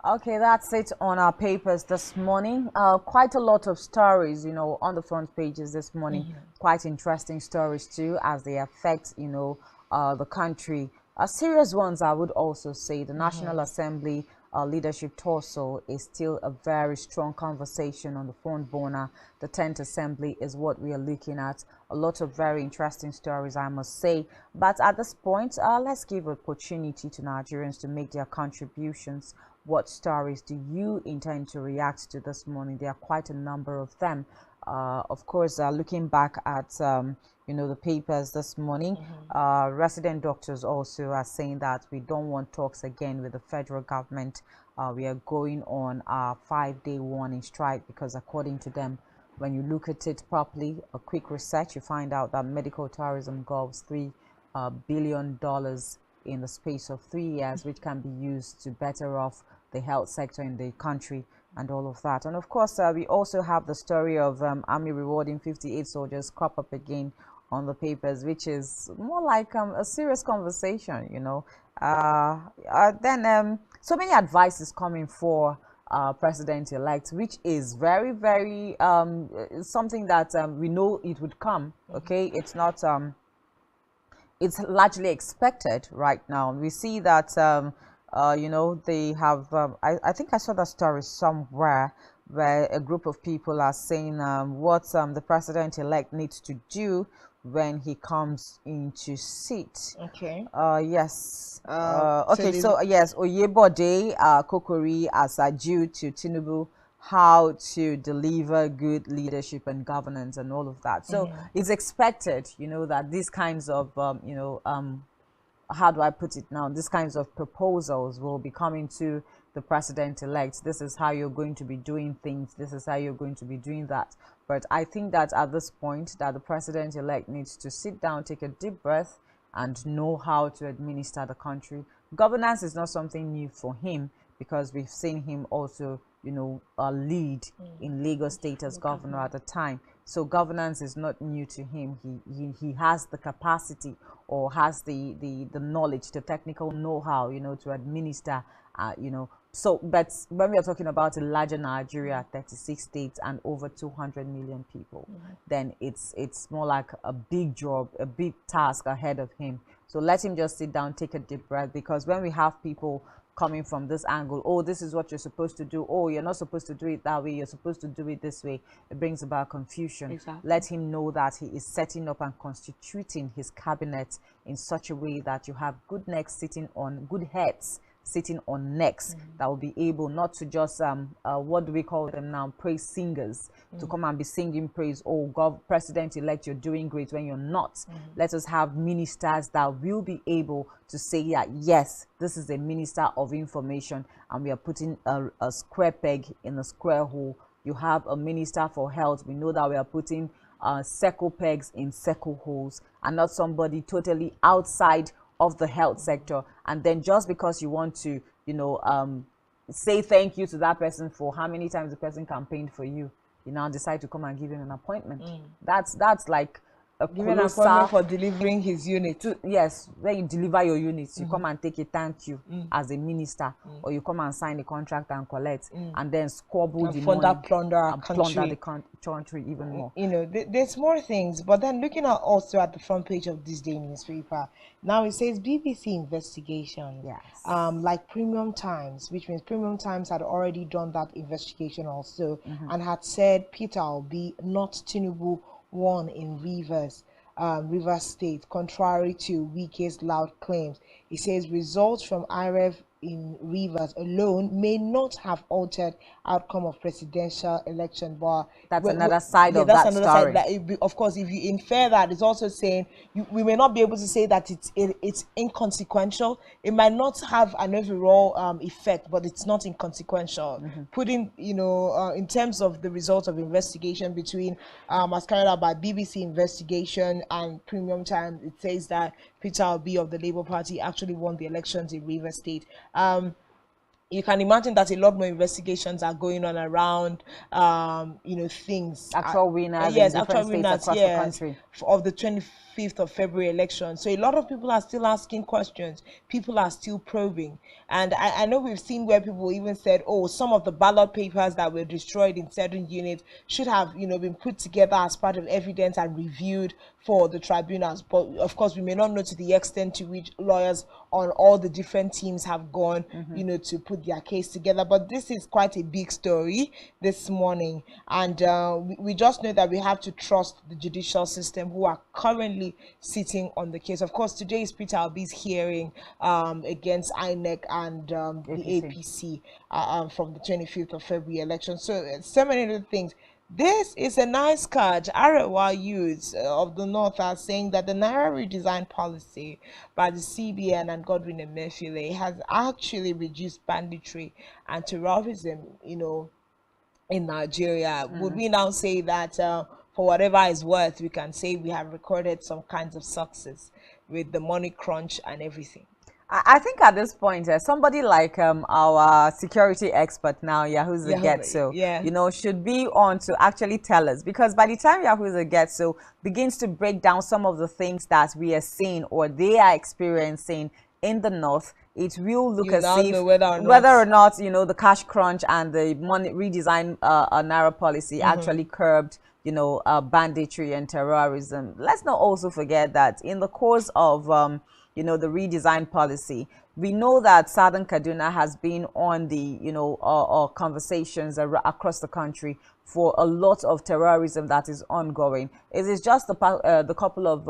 Okay, that's it on our papers this morning. Quite a lot of stories, on the front pages this morning. Quite interesting stories too, as they affect, the country. Serious ones, I would also say. The National Assembly leadership torso is still a very strong conversation on the front burner. The 10th Assembly is what we are looking at. A lot of very interesting stories, I must say. But at this point, let's give opportunity to Nigerians to make their contributions. What stories do you intend to react to this morning? There are quite a number of them. Of course, looking back at the papers this morning, resident doctors also are saying that we don't want talks again with the federal government. We are going on our 5-day warning strike because, according to them, when you look at it properly, a quick research, you find out that medical tourism gulls $3 billion in the space of 3 years, which can be used to better off the health sector in the country and all of that. And of course, we also have the story of Army rewarding 58 soldiers crop up again on the papers, which is more like a serious conversation, Then so many advices coming for president-elect, which is very, very something that we know it would come. Okay, it's not it's largely expected right now. We see that they have I think I saw that story somewhere where a group of people are saying what the president-elect needs to do when he comes into seat. Okay. Yes. Okay, so yes, Oyebode Kokori Asaju to Tinubu, how to deliver good leadership and governance and all of that. So it's expected, that these kinds of how do I put it now? These kinds of proposals will be coming to the president-elect. This is how you're going to be doing things. This is how you're going to be doing that. But I think that at this point that the president-elect needs to sit down, take a deep breath, and know how to administer the country. Governance is not something new for him because we've seen him also, lead in Lagos State as governor at the time. So governance is not new to him. He has the capacity or has the knowledge, the technical know-how, to administer, So, but when we are talking about a larger Nigeria, 36 states and over 200 million people, then it's more like a big job, a big task ahead of him So let him just sit down, take a deep breath, because when we have people coming from this angle, oh, this is what you're supposed to do, oh, you're not supposed to do it that way, you're supposed to do it this way, it brings about confusion. Exactly. Let him know that he is setting up and constituting his cabinet in such a way that you have good necks sitting on good heads sitting on necks that will be able not to just what do we call them now, praise singers, to come and be singing praise, oh God, president-elect, you're doing great, when you're not. Let us have ministers that will be able to say that yes, this is a minister of information and we are putting a square peg in a square hole. You have a minister for health, we know that we are putting circle pegs in circle holes, and not somebody totally outside of the health sector. And then just because you want to, you know, say thank you to that person for how many times the person campaigned for you, you now decide to come and give him an appointment. That's like a Given an colossal appointment for delivering his unit. yes, when you deliver your units, you come and take a thank you as a minister, or you come and sign a contract and collect, and then squabble And the further money plunder our and country. plunder the country even more. You know, there's more things, but then looking at also at the front page of this day newspaper, now it says BBC investigation. Yes. Like Premium Times, which means Premium Times had already done that investigation also, and had said Peter Obi, not Tinubu, won in Rivers State, contrary to Wike's loud claims. He says results from IREV in Rivers alone may not have altered outcome of presidential election, but That's another side of that's that another story. side. Of course, if you infer that, it's also saying we may not be able to say that it's inconsequential. It might not have an overall effect, but it's not inconsequential. Putting, you know, in terms of the results of investigation between as carried out by BBC investigation and Premium Times, it says that Peter Obi of the Labour Party actually won the elections in Rivers State. You can imagine that a lot more investigations are going on around, you know, things. Actual winners Yes, in different actual states winners, across the yes, country. of the 25th of February election. So a lot of people are still asking questions. People are still probing. And I know we've seen where people even said, oh, some of the ballot papers that were destroyed in certain units should have, you know, been put together as part of evidence and reviewed for the tribunals. But of course, we may not know to the extent to which lawyers on all the different teams have gone, you know, to put their case together. But this is quite a big story this morning, and we just know that we have to trust the judicial system, who are currently sitting on the case. Of course, today is Peter Obi's hearing against INEC and the APC from the 25th of February election. So so many other things. This is a nice card. Arewa youths of the North are saying that the Naira redesign policy by the CBN and Godwin Emefiele has actually reduced banditry and terrorism, you know, in Nigeria. Would we now say that for whatever is worth, we can say we have recorded some kinds of success with the money crunch and everything? I think at this point, somebody like our security expert now, Yahuza Getso, you know, should be on to actually tell us, because by the time Yahuza Getso begins to break down some of the things that we are seeing or they are experiencing in the North, it will look as if whether or not, you know, the cash crunch and the money redesign Naira policy actually curbed, you know, banditry and terrorism. Let's not also forget that in the course of you know, the redesign policy, we know that Southern Kaduna has been on the, you know, conversations across the country for a lot of terrorism that is ongoing. It is just the couple of,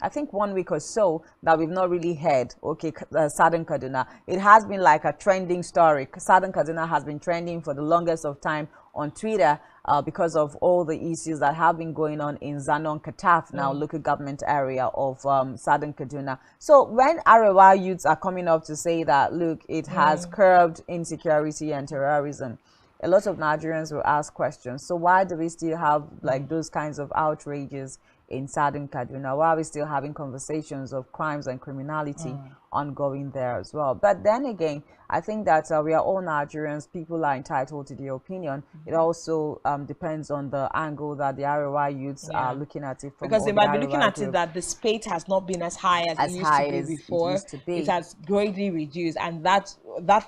I think 1 week or so that we've not really heard, okay, Southern Kaduna. It has been like a trending story. Southern Kaduna has been trending for the longest of time on Twitter because of all the issues that have been going on in Zanon Kataf, now local government area of Southern Kaduna. So when Arewa youths are coming up to say that, look, it has curbed insecurity and terrorism, a lot of Nigerians will ask questions. So why do we still have like those kinds of outrages in Southern Kaduna? Why are we still having conversations of crimes and criminality ongoing there as well? But then again, I think that we are all Nigerians. People are entitled to their opinion. It also depends on the angle that the ROI youths are looking at it from. Because they might be looking at it that the spate has not been as high as it used to be before. It has greatly reduced, and that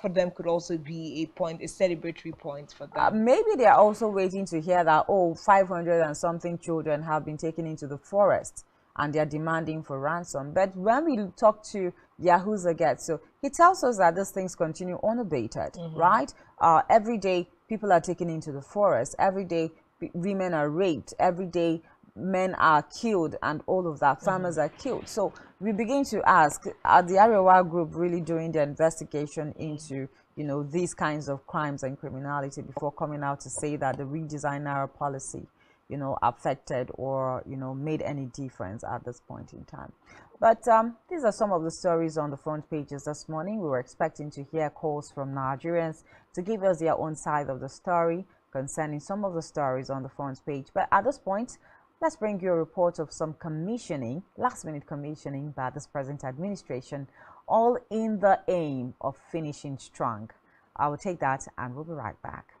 for them could also be a point, a celebratory point for them. Maybe they are also waiting to hear that, oh, 500 and something children have been taken into the forest and they're demanding for ransom. But when we talk to Yahuza Get, so he tells us that these things continue unabated, right? Every day people are taken into the forest. Every day women are raped. Every day men are killed, and all of that. Farmers are killed. So we begin to ask, are the Arewa group really doing the investigation into, you know, these kinds of crimes and criminality before coming out to say that the redesign Naira policy, you know, affected or, you know, made any difference at this point in time? But these are some of the stories on the front pages this morning. We were expecting to hear calls from Nigerians to give us their own side of the story concerning some of the stories on the front page. But at this point, let's bring you a report of some commissioning, last-minute commissioning by this present administration, all in the aim of finishing strong. I will take that and we'll be right back.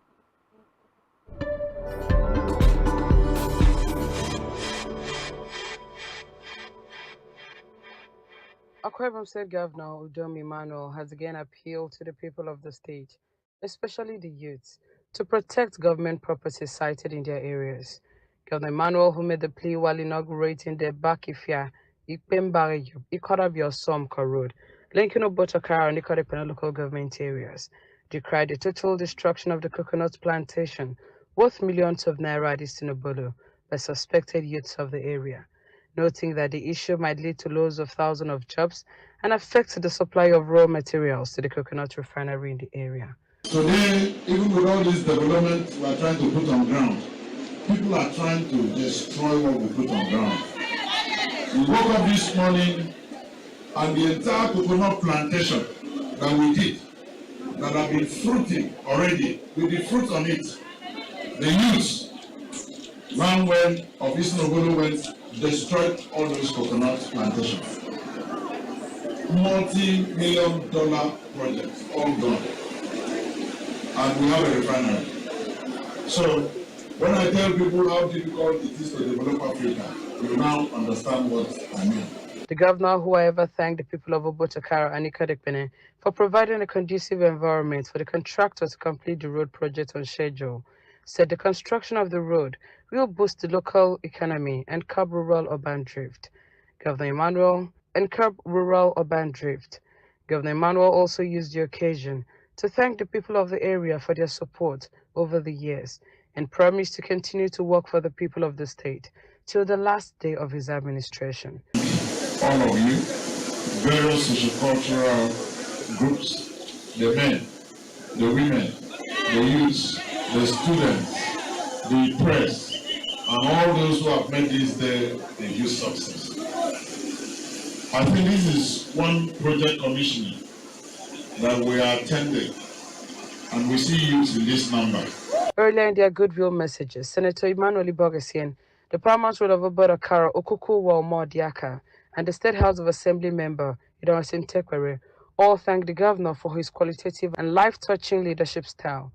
Akwa Ibom State Governor Udom Emmanuel has again appealed to the people of the state, especially the youths, to protect government property sited in their areas. Governor Emmanuel, who made the plea while inaugurating the Bakifia Ikpembareyu Ikorabio Somko Road, linking Obotokara and Ikorepena local government areas, decried the total destruction of the coconut plantation, worth millions of naira at Istinobolo, by suspected youths of the area, noting that the issue might lead to loss of thousands of jobs and affect the supply of raw materials to the coconut refinery in the area. Today, even with all this development we are trying to put on ground, people are trying to destroy what we put on ground. We woke up this morning and the entire coconut plantation that we did, that have been fruiting already, with the fruit on it, the youth, one went of Isnogolo went, destroyed all those coconut plantations. Multi-million-dollar projects, all gone. And we have a refinery. So when I tell people how difficult it is to develop Africa, you now understand what I mean. The governor, who however thanked the people of Obotokara and Ikadekpene for providing a conducive environment for the contractor to complete the road project on schedule, said the construction of the road will boost the local economy and curb rural-urban drift. Governor Emmanuel also used the occasion to thank the people of the area for their support over the years and promised to continue to work for the people of the state till the last day of his administration. All of you, various sociocultural groups, the men, the women, the youths, the students, the press, and all those who have made this day a huge success. I think this is one project commissioning that we are attending, and we see youths in this number. Earlier in their goodwill messages, Senator Emmanuel Ibogasian, the paramount ruler of Obotokara Okuku Walmodiaka, and the State House of Assembly member Idawasim Tekwere all thanked the governor for his qualitative and life-touching leadership style.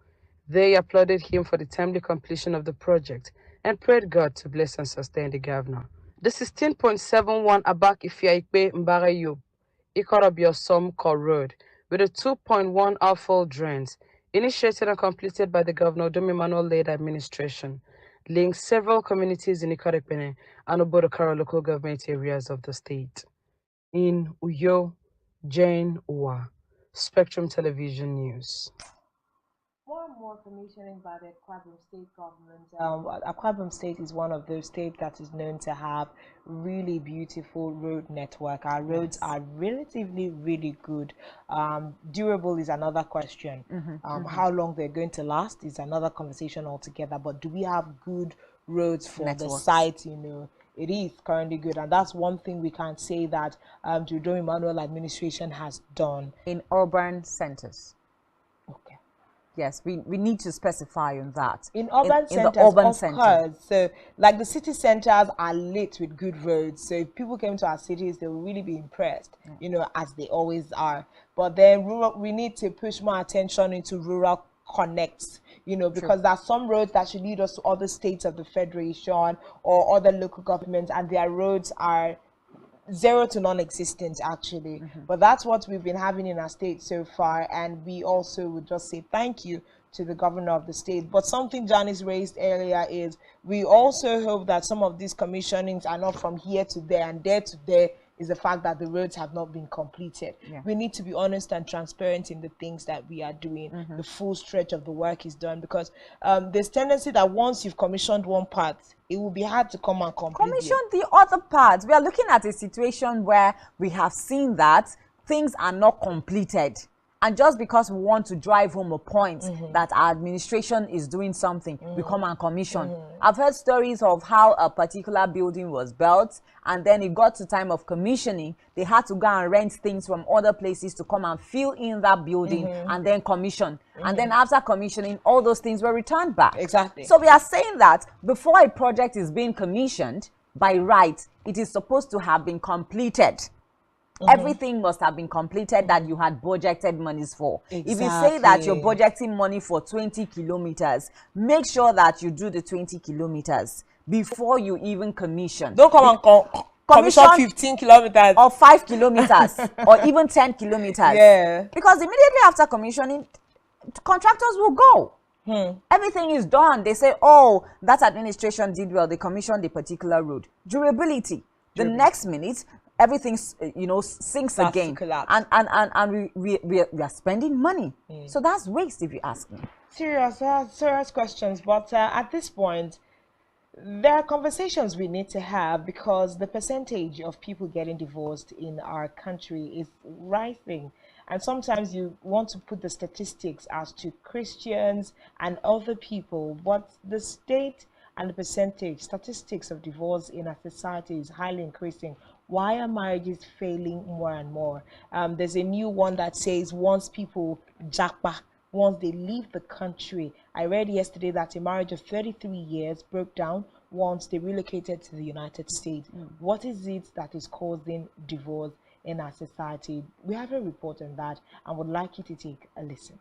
They applauded him for the timely completion of the project and prayed God to bless and sustain the governor. The 16.71 Abak Ifiaikpe Mbareyu Ikorobio Somko Road with a 2.1 outfall drains, initiated and completed by the Governor Udom Emmanuel-led administration, links several communities in Ikorepene and Obotokara local government areas of the state. In Uyo, Jane Uwa, Spectrum Television News. More and more commissioning by the Akwa Ibom State government. Akwa Ibom State is one of those states that is known to have really beautiful road network. Our roads are relatively really good. Durable is another question. How long they're going to last is another conversation altogether. But do we have good roads for the site? You know, it is currently good, and that's one thing we can say that the Udom Emmanuel administration has done In urban centers. Okay. Yes, we need to specify on that. In urban centers, the urban of course. So, like the city centers are lit with good roads. So, if people came to our cities, they will really be impressed, you know, as they always are. But then, we need to push more attention into rural connects, you know, because there are some roads that should lead us to other states of the federation or other local governments, and their roads are zero to non-existent actually. But that's what we've been having in our state so far, and we also would just say thank you to the governor of the state. But something Janice raised earlier is we also hope that some of these commissionings are not from here to there and there to there, is the fact that the roads have not been completed. Yeah. We need to be honest and transparent in the things that we are doing. The full stretch of the work is done, because there's tendency that once you've commissioned one part, it will be hard to come and complete Commission the other parts. We are looking at a situation where we have seen that things are not completed. And just because we want to drive home a point that our administration is doing something, we come and commission. I've heard stories of how a particular building was built, and then it got to time of commissioning. They had to go and rent things from other places to come and fill in that building and then commission. And then after commissioning, all those things were returned back. Exactly. So we are saying that before a project is being commissioned, by right, it is supposed to have been completed. Everything must have been completed that you had budgeted monies for. If you say that you're budgeting money for 20 kilometers, make sure that you do the 20 kilometers before you even commission. Don't come and commission 15 kilometers or 5 kilometers or even 10 kilometers. Yeah. Because immediately after commissioning, contractors will go. Everything is done. They say, oh, that administration did well. They commissioned a particular road. Durability. The next minute, everything, sinks again. And we are spending money. So that's waste, if you ask me. Serious questions. But at this point, there are conversations we need to have, because the percentage of people getting divorced in our country is rising. And sometimes you want to put the statistics as to Christians and other people, but the state and the percentage statistics of divorce in our society is highly increasing. Why are marriages failing more and more? There's a new one that says once people japa, once they leave the country. I read yesterday that a marriage of 33 years broke down once they relocated to the United States. What is it that is causing divorce in our society? We have a report on that and would like you to take a listen.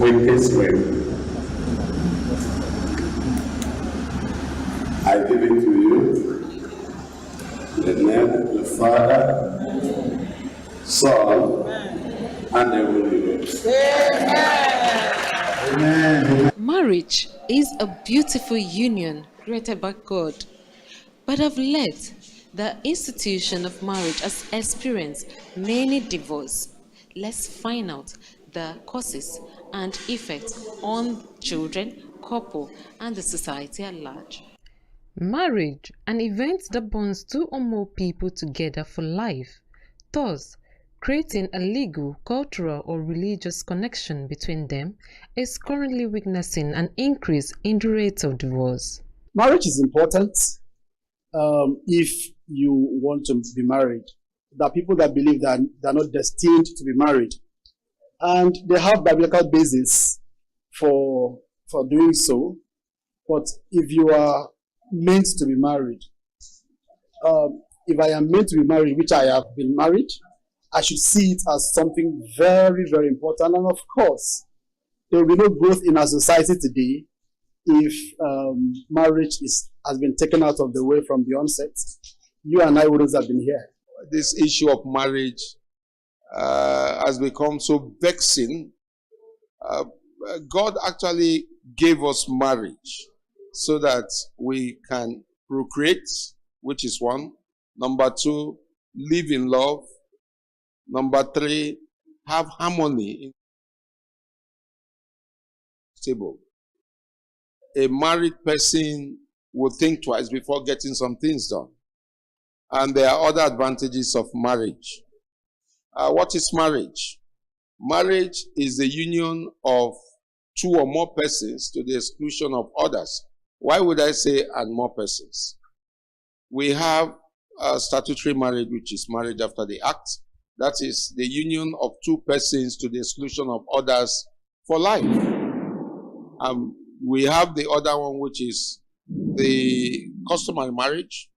With this way, I give it to you, the name of the Father, Son, and the Holy Ghost. Amen. Marriage is a beautiful union created by God, but of late, the institution of marriage has experienced many divorces. Let's find out the causes and effects on children, couple, and the society at large. Marriage, an event that bonds two or more people together for life, thus creating a legal, cultural, or religious connection between them, is currently witnessing an increase in the rate of divorce. Marriage is important if you want to be married. There are people that believe that they're not destined to be married. And they have biblical basis for doing so. But if you are meant to be married, if I am meant to be married, which I have been married, I should see it as something very, very important. And of course, there will be no growth in our society today if marriage has been taken out of the way from the onset. You and I wouldn't have been here. This issue of marriage has become so vexing. God actually gave us marriage so that we can procreate, which is one. Number two, live in love. Number three, have harmony. Stable. A married person will think twice before getting some things done. And there are other advantages of marriage. What is marriage? Marriage is the union of two or more persons to the exclusion of others. Why would I say and more persons? We have a statutory marriage, which is marriage after the act. That is the union of two persons to the exclusion of others for life. We have the other one, which is the customary marriage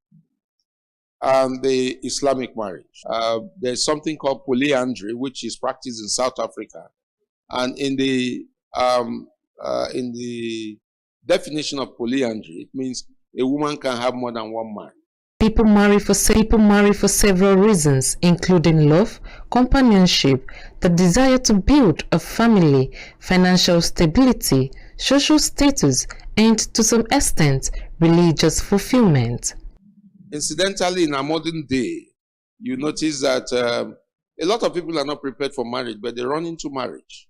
and the Islamic marriage. There's something called polyandry, which is practiced in South Africa. And in the definition of polyandry, it means a woman can have more than one man. People marry for several reasons, including love, companionship, the desire to build a family, financial stability, social status, and to some extent, religious fulfillment. Incidentally, in our modern day, you notice that a lot of people are not prepared for marriage, but they run into marriage.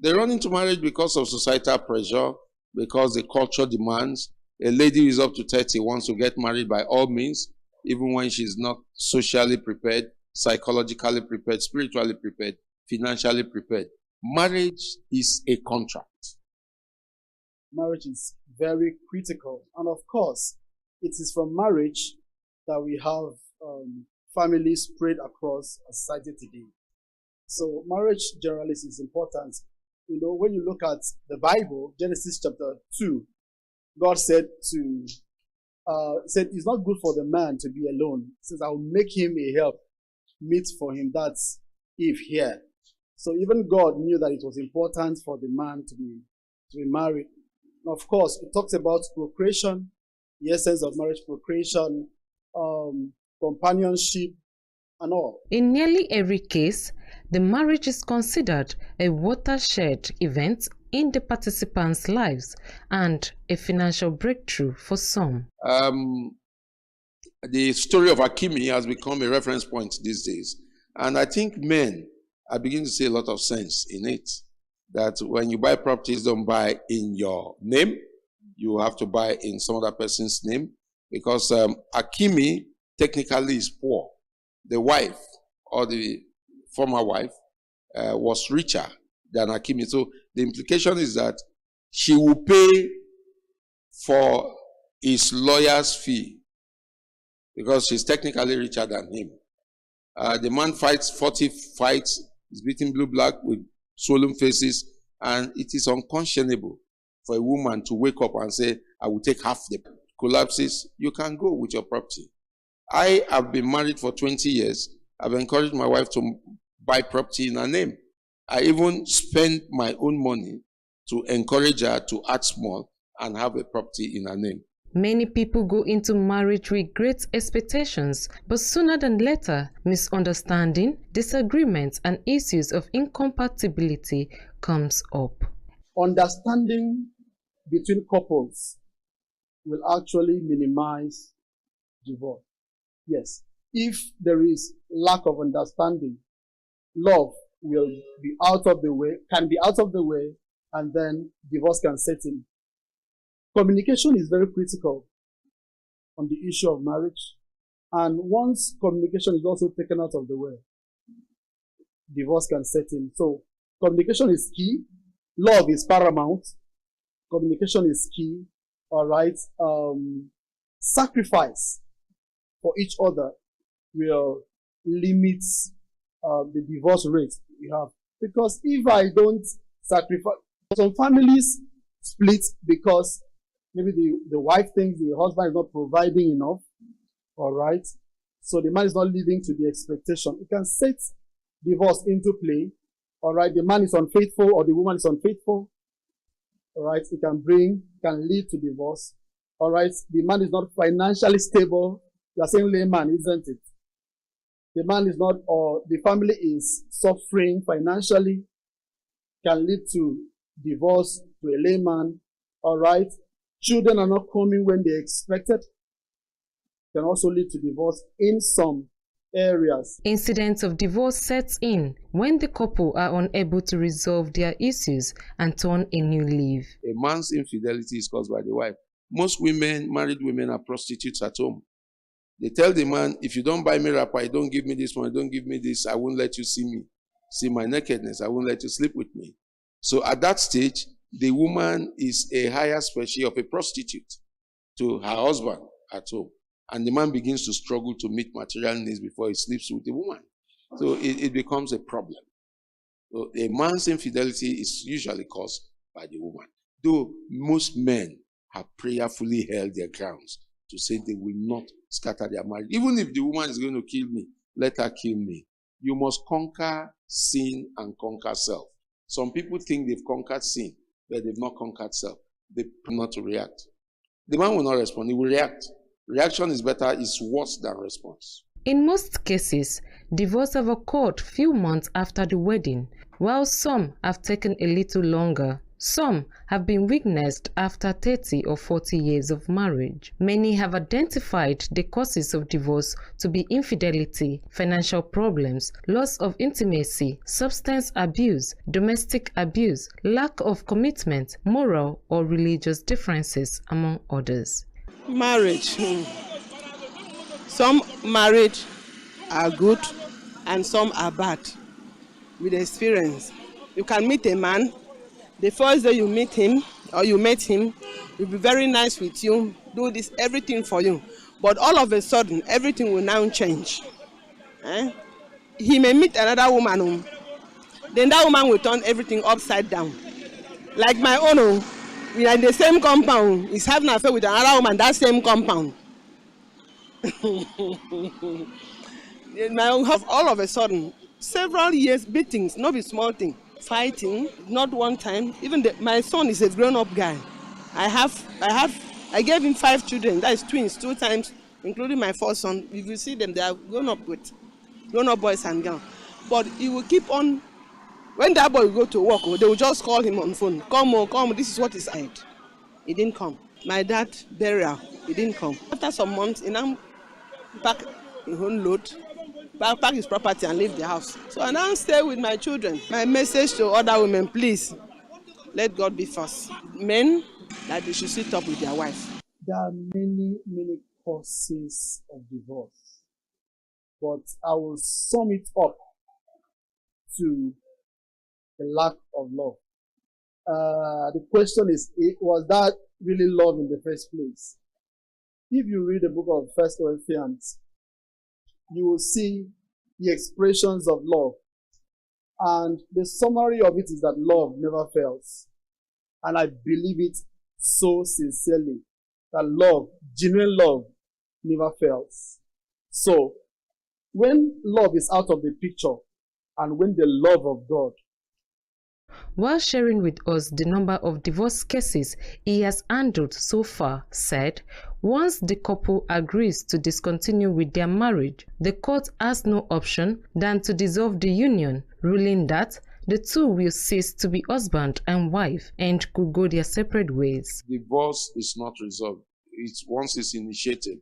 They run into marriage because of societal pressure, because the culture demands. A lady who is up to 30 wants to get married by all means, even when she's not socially prepared, psychologically prepared, spiritually prepared, financially prepared. Marriage is a contract. Marriage is very critical. And of course, it is from marriage that we have families spread across society today. So marriage generally is important. You know, when you look at the Bible, Genesis chapter 2, God said it's not good for the man to be alone. He says, I will make him a help meet for him. That's Eve here. So even God knew that it was important for the man to be married. Of course, it talks about procreation, the essence of marriage, procreation, companionship, and all. In nearly every case, the marriage is considered a watershed event in the participants' lives and a financial breakthrough for some. The story of Akimi has become a reference point these days. And I think men are beginning to see a lot of sense in it. That when you buy properties, don't buy in your name. You have to buy in some other person's name. Because Akimi technically is poor. The wife, or the former wife, was richer than Akimi. So the implication is that she will pay for his lawyer's fee because she's technically richer than him. The man fights 40 fights, is beating blue black with swollen faces, and it is unconscionable for a woman to wake up and say, I will take half the collapses. You can go with your property. I have been married for 20 years. I've encouraged my wife to buy property in her name. I even spend my own money to encourage her to act small and have a property in her name. Many people go into marriage with great expectations, but sooner than later, misunderstanding, disagreements, and issues of incompatibility comes up. Understanding between couples will actually minimize divorce. Yes, if there is lack of understanding, love will be out of the way, can be out of the way, and then divorce can set in. Communication is very critical on the issue of marriage. And once communication is also taken out of the way, divorce can set in. So communication is key. Love is paramount. Communication is key. All right. Sacrifice for each other will limit the divorce rate we have. Because if I don't sacrifice, some families split because maybe the wife thinks the husband is not providing enough. All right. So the man is not living to the expectation. It can set divorce into play. All right. The man is unfaithful or the woman is unfaithful. All right. It can lead to divorce. All right. The man is not financially stable. You are saying layman, isn't it? The man is not, or the family is suffering financially, can lead to divorce to a layman. All right. Children are not coming when they expected, can also lead to divorce in some areas. Incidents of divorce sets in when the couple are unable to resolve their issues and turn a new leaf. A man's infidelity is caused by the wife. Most women, married women, are prostitutes at home. They tell the man, if you don't buy me wrapper, you don't give me this money, don't give me this, I won't let you see my nakedness, I won't let you sleep with me. So at that stage, the woman is a higher species of a prostitute to her husband at home. And the man begins to struggle to meet material needs before he sleeps with the woman. So it becomes a problem. So a man's infidelity is usually caused by the woman. Though most men have prayerfully held their grounds to say they will not scatter their marriage. Even if the woman is going to kill me, let her kill me. You must conquer sin and conquer self. Some people think they've conquered sin, but they've not conquered self. They not to react. The man will not respond, he will react. Reaction is better, is worse than response. In most cases, divorce have occurred few months after the wedding, while some have taken a little longer. Some have been witnessed after 30 or 40 years of marriage. Many have identified the causes of divorce to be infidelity, financial problems, loss of intimacy, substance abuse, domestic abuse, lack of commitment, moral or religious differences, among others. Marriage. Some marriage are good and some are bad with experience. You can meet a man, the first day you meet him or you met him, he'll be very nice with you, do this, everything for you. But all of a sudden, everything will now change. He may meet another woman, then that woman will turn everything upside down. Like my own, we are in the same compound, he's having an affair with another woman, that same compound. My own house, all of a sudden, several years beatings, not a small thing, fighting, not one time. Even my son is a grown-up guy. I gave him 5 children, that is twins, 2 times, including my first son. If you see them, they are grown-up boys and girls. But he will keep on. When that boy will go to work, they will just call him on phone. Come, this is what he said. He didn't come. My dad burial, he didn't come. After some months, he now pack his own load, pack his property and leave the house. So I now stay with my children. My message to other women, please, let God be first. Men, that they should sit up with their wife. There are many, many causes of divorce, but I will sum it up to the lack of love. The question is, was that really love in the first place? If you read the book of 1 Corinthians, you will see the expressions of love. And the summary of it is that love never fails. And I believe it so sincerely, that love, genuine love, never fails. So, when love is out of the picture, and when the love of God. While sharing with us the number of divorce cases he has handled so far, said, once the couple agrees to discontinue with their marriage, the court has no option than to dissolve the union, ruling that the two will cease to be husband and wife and could go their separate ways. Divorce is not resolved. Once it's initiated,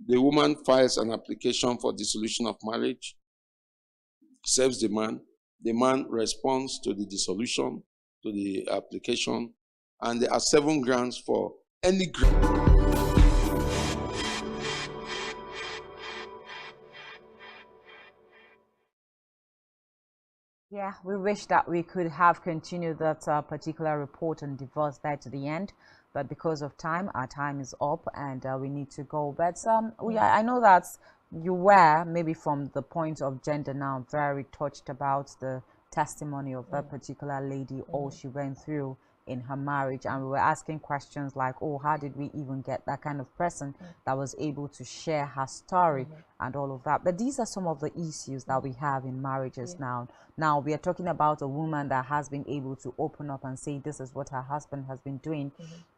the woman files an application for dissolution of marriage, serves the man responds to the dissolution, to the application, and there are 7 grounds for any ground. Yeah, we wish that we could have continued that particular report on divorce there to the end, but because of time, our time is up and we need to go. But I know that you were, maybe from the point of gender now, very touched about the testimony of that particular lady, all she went through in her marriage, and we were asking questions like, oh, how did we even get that kind of person that was able to share her story and all of that? But these are some of the issues that we have in marriages now. Now we are talking about a woman that has been able to open up and say this is what her husband has been doing,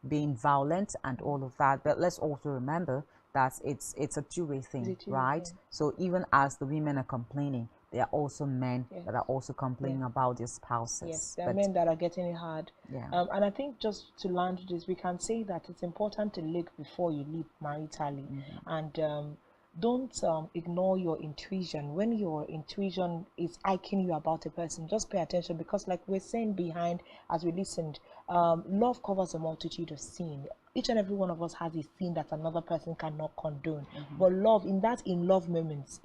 being violent and all of that. But let's also remember that it's a two-way thing, right? So even as the women are complaining, there are also men that are also complaining about their spouses. Yes, there are men that are getting it hard. And I think just to land this, we can say that it's important to look before you live maritally. And don't ignore your intuition. When your intuition is aching you about a person, just pay attention, because like we're saying behind as we listened, love covers a multitude of sin. Each and every one of us has a sin that another person cannot condone. But love, in love moments,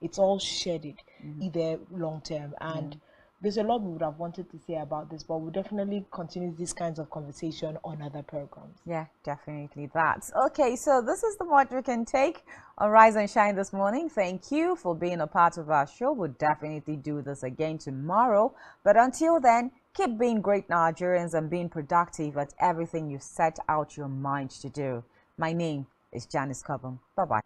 it's all shedded, either long term. And there's a lot we would have wanted to say about this, but we'll definitely continue these kinds of conversation on other programs. Yeah, definitely that. Okay, so this is the much we can take on Rise and Shine this morning. Thank you for being a part of our show. We'll definitely do this again tomorrow. But until then, keep being great Nigerians and being productive at everything you set out your mind to do. My name is Janice Cobham. Bye-bye.